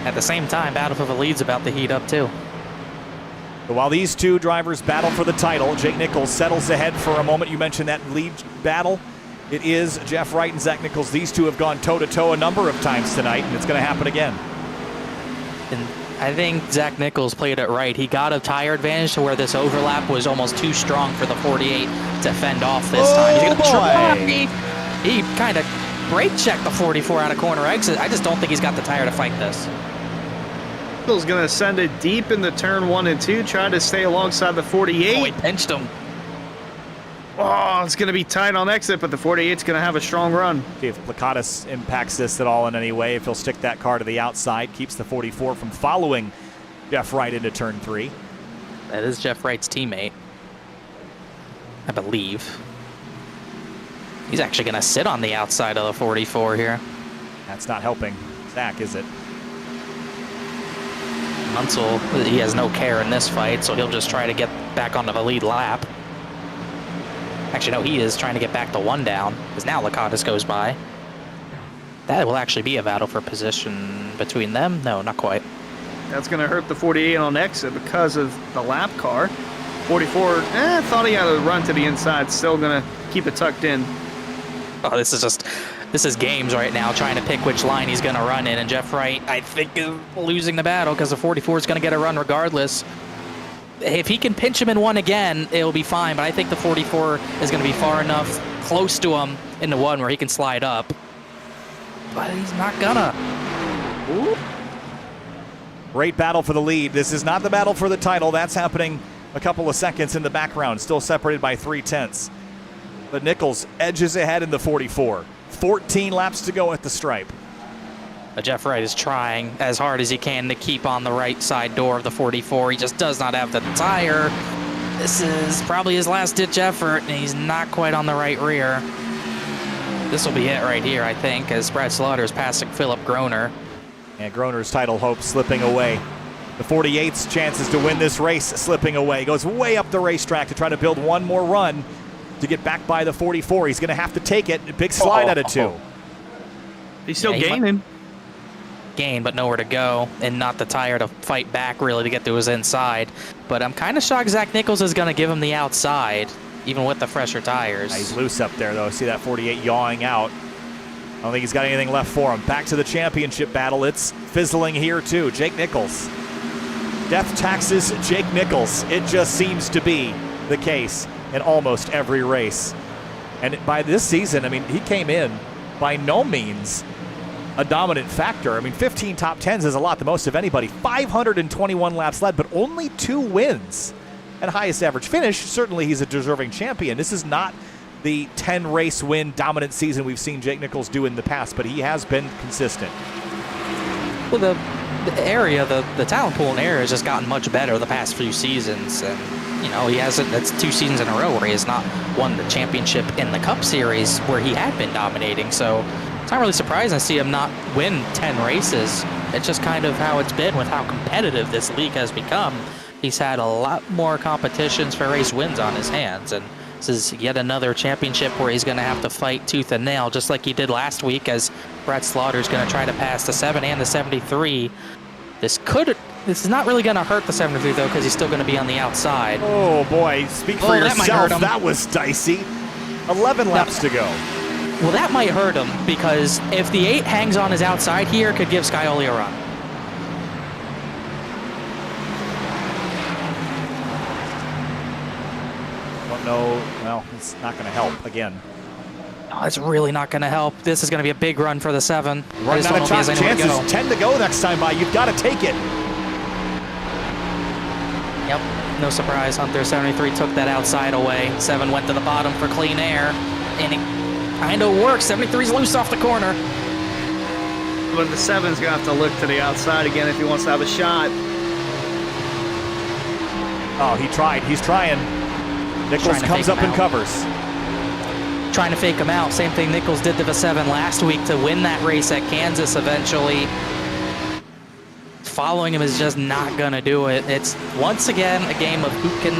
At the same time, battle for the lead's about to heat up too. But while these two drivers battle for the title, Jake Nichols settles ahead for a moment. You mentioned that lead battle. It is Jeff Wright and Zach Nichols. These two have gone toe-to-toe a number of times tonight, and it's going to happen again. And I think Zach Nichols played it right. He got a tire advantage to where this overlap was almost too strong for the 48 to fend off this time. He's gonna try. He kind of brake checked the 44 out of corner exit. I just don't think he's got the tire to fight this. Nichols going to send it deep in the turn 1 and 2, try to stay alongside the 48. Oh, he pinched him. Oh, it's going to be tight on exit, but the 48's going to have a strong run. See if Plakatis impacts this at all in any way. If he'll stick that car to the outside, keeps the 44 from following Jeff Wright into turn 3. That is Jeff Wright's teammate, I believe. He's actually going to sit on the outside of the 44 here. That's not helping Zach, is it? Munsell, he has no care in this fight, so he'll just try to get back onto the lead lap. Actually, no, he is trying to get back to 1 down, because now Plakatis goes by. That will actually be a battle for position between them. No, not quite. That's going to hurt the 48 on exit because of the lap car. 44, thought he had a run to the inside, still going to keep it tucked in. Oh, this is games right now, trying to pick which line he's going to run in, and Jeff Wright, I think, is losing the battle because the 44 is going to get a run regardless. If he can pinch him in 1 again, it'll be fine, but I think the 44 is going to be far enough close to him in the 1 where he can slide up. But he's not gonna. Ooh. Great battle for the lead. This is not the battle for the title. That's happening a couple of seconds in the background, still separated by 0.3. But Nichols edges ahead in the 44. 14 laps to go at the stripe. Jeff Wright is trying as hard as he can to keep on the right side door of the 44. He just does not have the tire. This is probably his last-ditch effort, and he's not quite on the right rear. This will be it right here, I think, as Brad Slaughter is passing Philip Groner. And Groner's title hopes slipping away. The 48's chances to win this race slipping away. Goes way up the racetrack to try to build one more run to get back by the 44. He's going to have to take it. Big slide out of 2. He's still gaining. Gain, but nowhere to go, and not the tire to fight back really to get to his inside. But I'm kind of shocked Zach Nichols is going to give him the outside, even with the fresher tires. He's loose up there, though. See that 48 yawing out. I don't think he's got anything left for him. Back to the championship battle. It's fizzling here, too. Jake Nichols. Death taxes Jake Nichols. It just seems to be the case in almost every race. And by this season, I mean, he came in by no means a dominant factor. I mean, 15 top 10s is a lot, the most of anybody. 521 laps led, but only 2 wins and highest average finish. Certainly he's a deserving champion. This is not the 10-race win dominant season we've seen Jake Nichols do in the past, but he has been consistent. Well, the area, the talent pool in the area has just gotten much better the past few seasons. And, you know, he hasn't, that's 2 seasons in a row where he has not won the championship in the Cup Series where he had been dominating. So it's not really surprising to see him not win 10 races. It's just kind of how it's been with how competitive this league has become. He's had a lot more competitions for race wins on his hands, and this is yet another championship where he's going to have to fight tooth and nail, just like he did last week, as Brad Slaughter's going to try to pass the 7 and the 73. This is not really going to hurt the 73, though, because he's still going to be on the outside. Oh, boy. Speak for yourself. That was dicey. 11 laps to go. Well, that might hurt him, because if the 8 hangs on his outside here, it could give Scioli a run. Don't know. Well, it's not going to help again. No, it's really not going to help. This is going to be a big run for the 7. Running out of chances. 10 to go next time by. You've got to take it. Yep, no surprise. Hunter 73 took that outside away. 7 went to the bottom for clean air, and it kind of works. 73's loose off the corner. But the 7's going to have to look to the outside again if he wants to have a shot. Oh, he tried. He's trying. Nichols comes up and covers. Trying to fake him out. Same thing Nichols did to the 7 last week to win that race at Kansas eventually. Following him is just not going to do it. It's, once again, a game of who can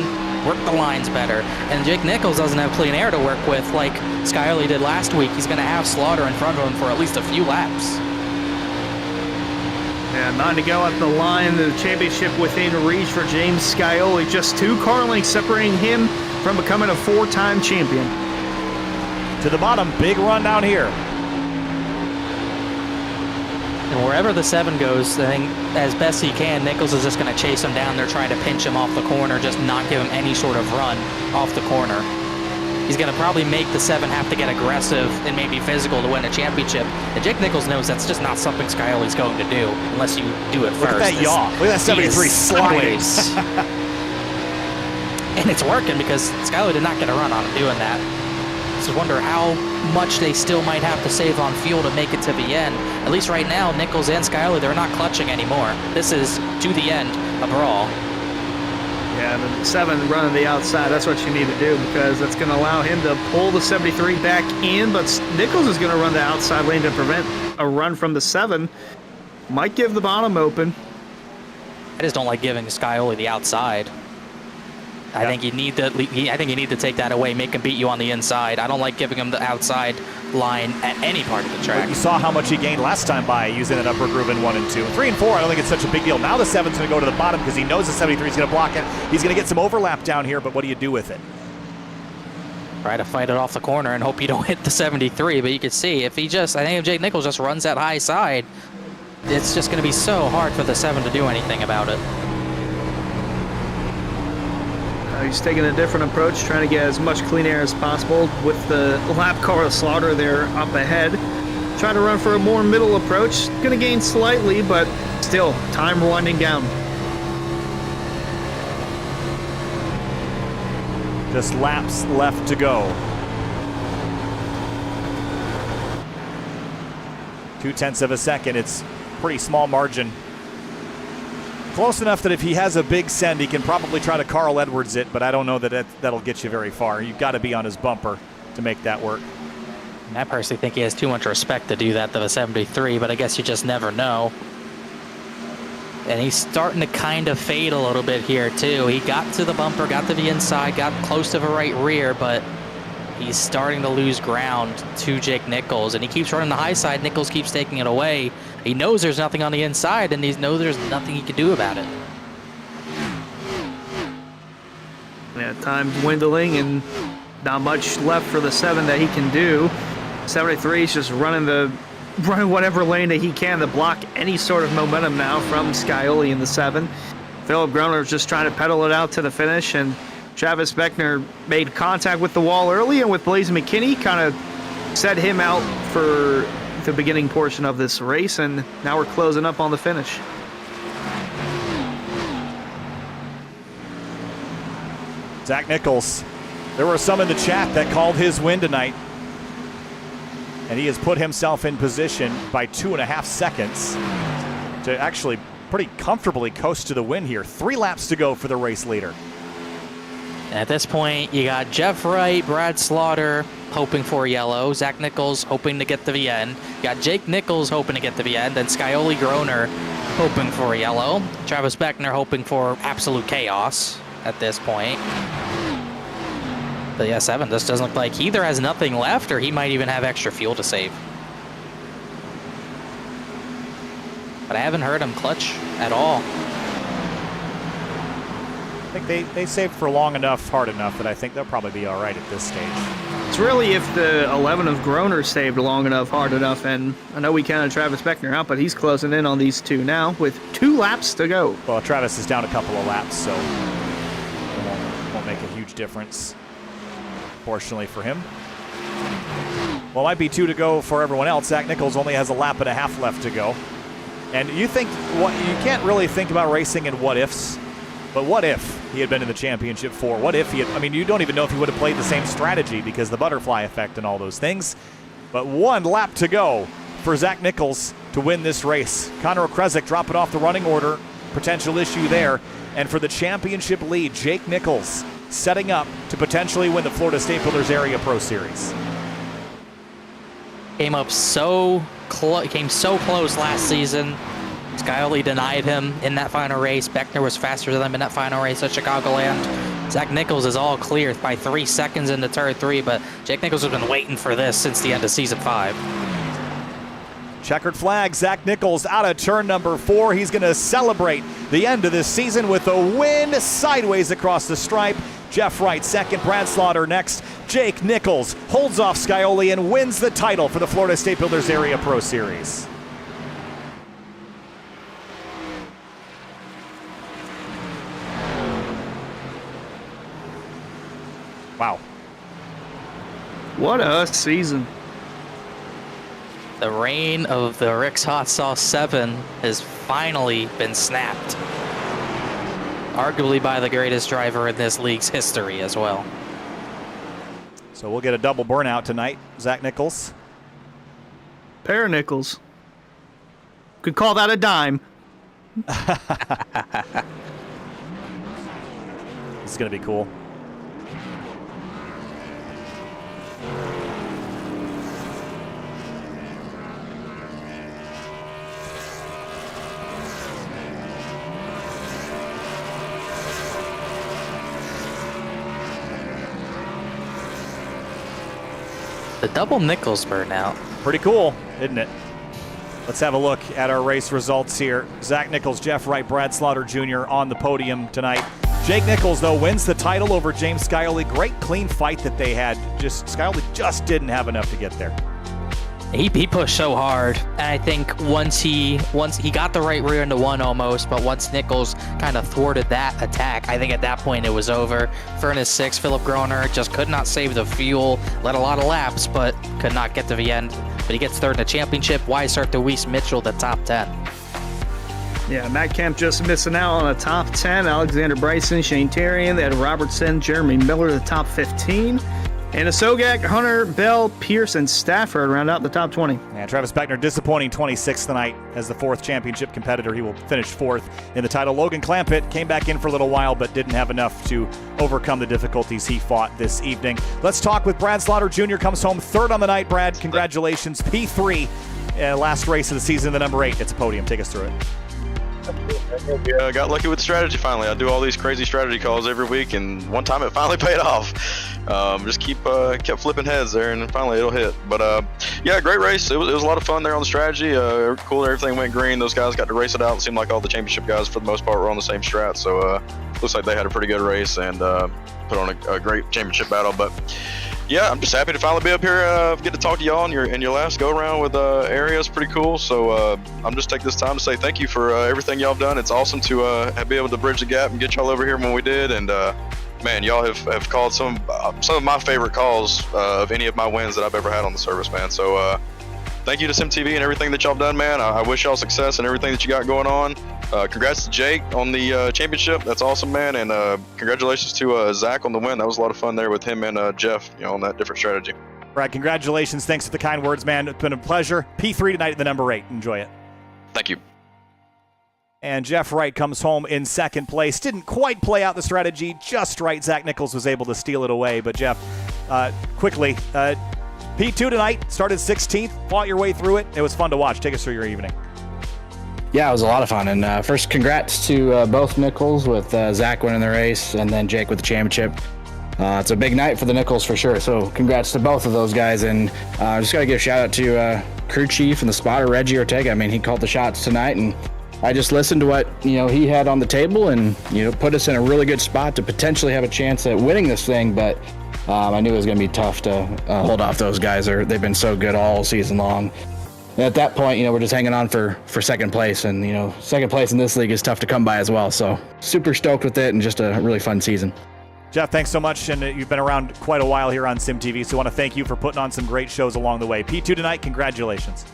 work the lines better. And Jake Nichols doesn't have clean air to work with like Scioli did last week. He's going to have Slaughter in front of him for at least a few laps. Yeah, 9 to go at the line. The championship within reach for James Scioli. Just 2 car lengths separating him from becoming a 4-time champion. to the bottom. Big run down here. And wherever the 7 goes, I think as best he can, Nichols is just going to chase him down there, trying to pinch him off the corner, just not give him any sort of run off the corner. He's going to probably make the 7 have to get aggressive and maybe physical to win a championship. And Jake Nichols knows that's just not something Skyoli's going to do unless you do it first. Look at that yaw. Look at that 73 sliding. And it's working because Skyoli did not get a run on him doing that. Just wonder how much they still might have to save on fuel to make it to the end. At least right now, Nichols and Skyoli, they're not clutching anymore. This is to the end, a brawl. Yeah, the 7 running the outside, that's what you need to do because that's going to allow him to pull the 73 back in, but Nichols is going to run the outside lane to prevent a run from the 7. Might give the bottom open. I just don't like giving Skyoli the outside. I think you need to take that away, make him beat you on the inside. I don't like giving him the outside line at any part of the track. Well, you saw how much he gained last time by using an upper groove in 1 and 2. 3 and 4, I don't think it's such a big deal. Now the 7's going to go to the bottom because he knows the 73 is going to block it. He's going to get some overlap down here, but what do you do with it? Try to fight it off the corner and hope you don't hit the 73, but you can see I think if Jake Nichols just runs that high side, it's just going to be so hard for the 7 to do anything about it. He's taking a different approach, trying to get as much clean air as possible with the lap car Slaughter there up ahead. Try to run for a more middle approach. Going to gain slightly, but still, time winding down. Just laps left to go. 0.2 of a second. It's pretty small margin. Close enough that if he has a big send, he can probably try to Carl Edwards it, but I don't know that that'll get you very far. You've got to be on his bumper to make that work. I personally think he has too much respect to do that to the 73, but I guess you just never know. And he's starting to kind of fade a little bit here, too. He got to the bumper, got to the inside, got close to the right rear, but he's starting to lose ground to Jake Nichols, and he keeps running the high side. Nichols keeps taking it away. He knows there's nothing on the inside, and he knows there's nothing he can do about it. Yeah, time's dwindling, and not much left for the 7 that he can do. 73 is just running whatever lane that he can to block any sort of momentum now from Skyoli in the 7. Philip Groner's just trying to pedal it out to the finish, and Travis Beckner made contact with the wall early, and with Blaze McKinney kind of set him out for the beginning portion of this race, and now we're closing up on the finish. Zach Nichols. There were some in the chat that called his win tonight, and he has put himself in position by 2.5 seconds to actually pretty comfortably coast to the win here. 3 laps to go for the race leader. At this point, you got Jeff Wright, Brad Slaughter hoping for yellow, Zach Nichols hoping to get to the end. You got Jake Nichols hoping to get to the end, and Skyoli Groner hoping for yellow. Travis Beckner hoping for absolute chaos at this point. But yeah, 7 just doesn't look like he either has nothing left or he might even have extra fuel to save. But I haven't heard him clutch at all. I think they saved for long enough, hard enough, that I think they'll probably be all right at this stage. It's really if the 11 of Groner saved long enough, hard enough, and I know we counted Travis Beckner out, but he's closing in on these 2 now with 2 laps to go. Well, Travis is down a couple of laps, so it won't make a huge difference, fortunately for him. Well, it might be 2 to go for everyone else. Zach Nichols only has a lap and a half left to go. And you can't really think about racing in what-ifs. But what if he had been in the championship 4? What if you don't even know if he would have played the same strategy because the butterfly effect and all those things. But 1 lap to go for Zach Nichols to win this race. Connor Okrezik dropping off the running order. Potential issue there. And for the championship lead, Jake Nichols setting up to potentially win the Florida State Builders Area Pro Series. Came so close last season. Skyoli denied him in that final race. Beckner was faster than him in that final race at Chicagoland. Zach Nichols is all clear by 3 seconds into turn 3, but Jake Nichols has been waiting for this since the end of season 5. Checkered flag, Zach Nichols out of turn number 4. He's going to celebrate the end of this season with a win sideways across the stripe. Jeff Wright second, Brad Slaughter next. Jake Nichols holds off Scioli and wins the title for the Florida State Builders Area Pro Series. Wow. What a season. The reign of the Rick's Hot Sauce 7 has finally been snapped. Arguably by the greatest driver in this league's history as well. So we'll get a double burnout tonight. Zach Nichols. Pair of nickels. Could call that a dime. This is going to be cool. The double Nichols burnout. Pretty cool, isn't it? Let's have a look at our race results here. Zach Nichols, Jeff Wright, Brad Slaughter Jr. on the podium tonight. Jake Nichols, though, wins the title over James Scioli. Great clean fight that they had. Scioli just didn't have enough to get there. He pushed so hard, and I think once he got the right rear into one almost, but once Nichols kind of thwarted that attack, I think at that point it was over. Furnace 6, Philip Groner just could not save the fuel, led a lot of laps, but could not get to the end. But he gets third in the championship. Weishart to Weiss Mitchell, the top 10. Yeah, Matt Kemp just missing out on the top 10. Alexander Bryson, Shane Terrian, Ed Robertson, Jeremy Miller, the top 15. And Sogak, Hunter, Bell, Pierce, and Stafford round out the top 20. And Travis Beckner, disappointing 26th tonight as the 4th championship competitor. He will finish 4th in the title. Logan Clampett came back in for a little while, but didn't have enough to overcome the difficulties he fought this evening. Let's talk with Brad Slaughter Jr. Comes home 3rd on the night. Brad, congratulations. P3, last race of the season, the number 8. It's a podium. Take us through it. Yeah, got lucky with the strategy finally. I do all these crazy strategy calls every week, and one time it finally paid off. Just kept flipping heads there, and then finally it'll hit. But yeah, great race. It was a lot of fun there on the strategy. Cool, everything went green. Those guys got to race it out. It seemed like all the championship guys, for the most part, were on the same strat. So looks like they had a pretty good race and put on a great championship battle. But yeah, I'm just happy to finally be up here, get to talk to y'all in your last go around with area. It's pretty cool. So I'm just take this time to say thank you for everything y'all have done. It's awesome to be able to bridge the gap and get y'all over here when we did. And man, y'all have called some of my favorite calls of any of my wins that I've ever had on the service, man. So thank you to SimTV and everything that y'all have done, man. I wish y'all success and everything that you got going on. Congrats to Jake on the championship. That's awesome, man. And congratulations to Zach on the win. That was a lot of fun there with him and Jeff, on that different strategy. Brad, congratulations. Thanks for the kind words, man. It's been a pleasure. P3 tonight at the number 8. Enjoy it. Thank you. And Jeff Wright comes home in 2nd place. Didn't quite play out the strategy just right. Zach Nichols was able to steal it away. But Jeff, quickly, P2 tonight, started 16th, fought your way through it. It was fun to watch. Take us through your evening. Yeah, it was a lot of fun. And first, congrats to both Nichols with Zach winning the race and then Jake with the championship. It's a big night for the Nichols for sure. So congrats to both of those guys. And just got to give a shout out to crew chief and the spotter, Reggie Ortega. I mean, he called the shots tonight, and I just listened to what he had on the table, and put us in a really good spot to potentially have a chance at winning this thing. But I knew it was going to be tough to hold off those guys. They've been so good all season long. And at that point, we're just hanging on for 2nd place, and 2nd place in this league is tough to come by as well. So super stoked with it, and just a really fun season. Jeff, thanks so much, and you've been around quite a while here on SimTV, so I want to thank you for putting on some great shows along the way. P2 tonight, congratulations.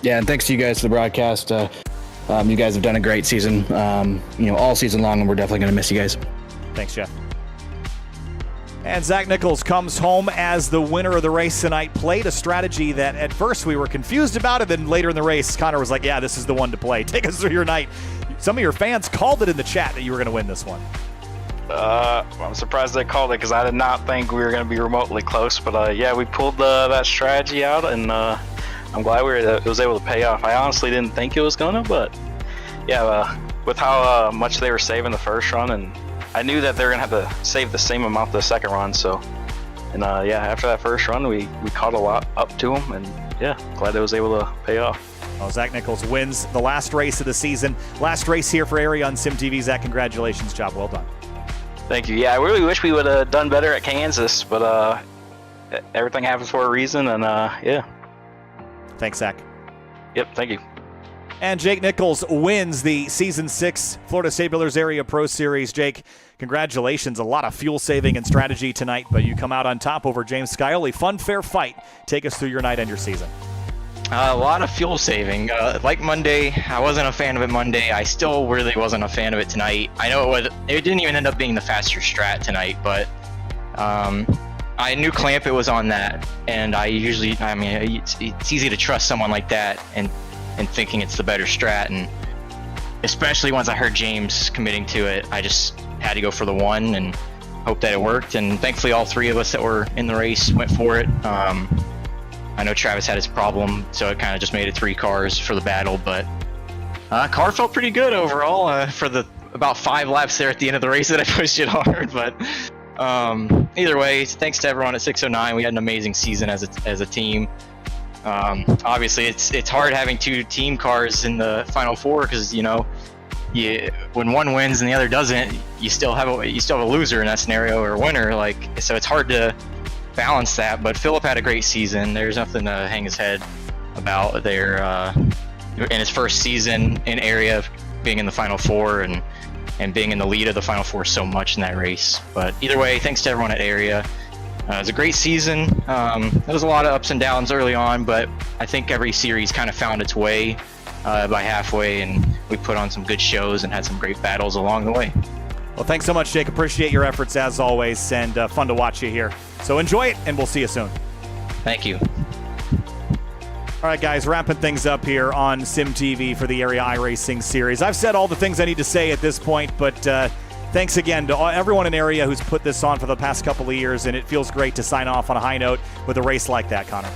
Yeah, and thanks to you guys for the broadcast. You guys have done a great season, all season long, and we're definitely going to miss you guys. Thanks, Jeff. And Zach Nichols comes home as the winner of the race tonight. Played a strategy that at first we were confused about, and then later in the race, Connor was like, yeah, this is the one to play. Take us through your night. Some of your fans called it in the chat that you were going to win this one. I'm surprised they called it because I did not think we were going to be remotely close. But yeah, we pulled that strategy out, and I'm glad it was able to pay off. I honestly didn't think it was going to, but yeah, with how much they were saving the first run, and I knew that they were going to have to save the same amount the second run. So, and yeah, after that first run, we caught a lot up to them, and yeah, glad it was able to pay off. Well, Zach Nichols wins the last race of the season. Last race here for Area on Sim TV. Zach, congratulations. Job well done. Thank you. Yeah, I really wish we would have done better at Kansas, but everything happens for a reason, and yeah. Thanks, Zach. Yep, thank you. And Jake Nichols wins the Season 6 Florida State Builders Area Pro Series. Jake, congratulations. A lot of fuel saving and strategy tonight, but you come out on top over James Scioli. Fun, fair fight. Take us through your night and your season. A lot of fuel saving. Like Monday, I wasn't a fan of it Monday. I still really wasn't a fan of it tonight. I know it didn't even end up being the faster strat tonight, but I knew Clampett was on that, and it's easy to trust someone like that and thinking it's the better strat, and especially once I heard James committing to it, I just had to go for the one and hope that it worked, and thankfully all three of us that were in the race went for it. I know Travis had his problem, so it kind of just made it 3 cars for the battle, but car felt pretty good overall for the about 5 laps there at the end of the race that I pushed it hard, but either way, thanks to everyone at 609. We had an amazing season as a team. Obviously, it's hard having 2 team cars in the Final Four because when one wins and the other doesn't, you still have a loser in that scenario or a winner. So it's hard to balance that. But Philip had a great season. There's nothing to hang his head about there in his first season in area, being in the Final Four and being in the lead of the Final Four so much in that race. But either way, thanks to everyone at area. It was a great season. There was a lot of ups and downs early on, but I think every series kind of found its way by halfway, and we put on some good shows and had some great battles along the way. Well, thanks so much, Jake. Appreciate your efforts as always, and fun to watch you here. So enjoy it, and we'll see you soon. Thank you. All right, guys, wrapping things up here on Sim TV for the Area iRacing series. I've said all the things I need to say at this point, but thanks again to everyone in Area who's put this on for the past couple of years, and it feels great to sign off on a high note with a race like that, Connor.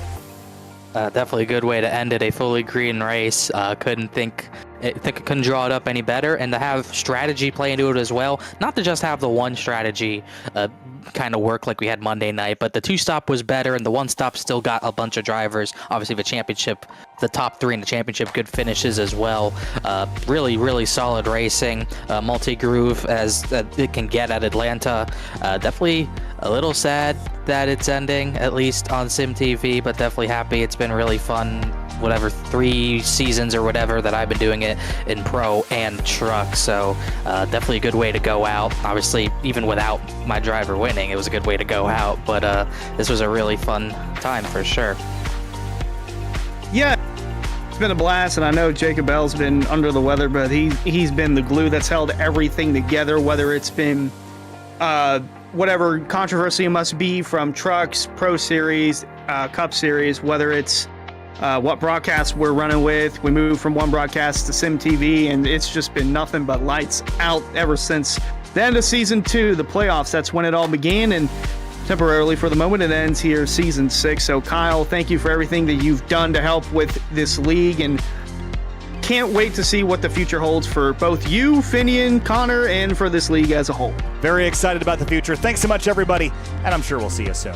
Definitely a good way to end it. A fully green race. Couldn't draw it up any better, and to have strategy play into it as well. Not to just have the one strategy kind of work like we had Monday night, but the 2-stop was better, and the 1-stop still got a bunch of drivers. Obviously, the top 3 in the championship, good finishes as well. Really, really solid racing. Multi-groove as it can get at Atlanta. Definitely a little sad that it's ending, at least on Sim TV, but definitely happy. It's been really fun. Whatever 3 seasons or whatever that I've been doing it in pro and truck, so definitely a good way to go out. Obviously, even without my driver winning, it was a good way to go out, but this was a really fun time for sure. Yeah, it's been a blast, and I know Jacob Bell's been under the weather, but he's been the glue that's held everything together, whether it's been whatever controversy must be from trucks, pro series, cup series, whether it's what broadcast we're running with. We moved from one broadcast to Sim TV, and it's just been nothing but lights out ever since the end of season 2, the playoffs. That's when it all began, and temporarily for the moment it ends here, season 6. So Kyle, thank you for everything that you've done to help with this league, and can't wait to see what the future holds for both you, Finian, Connor, and for this league as a whole. Very excited about the future. Thanks so much, everybody, and I'm sure we'll see you soon.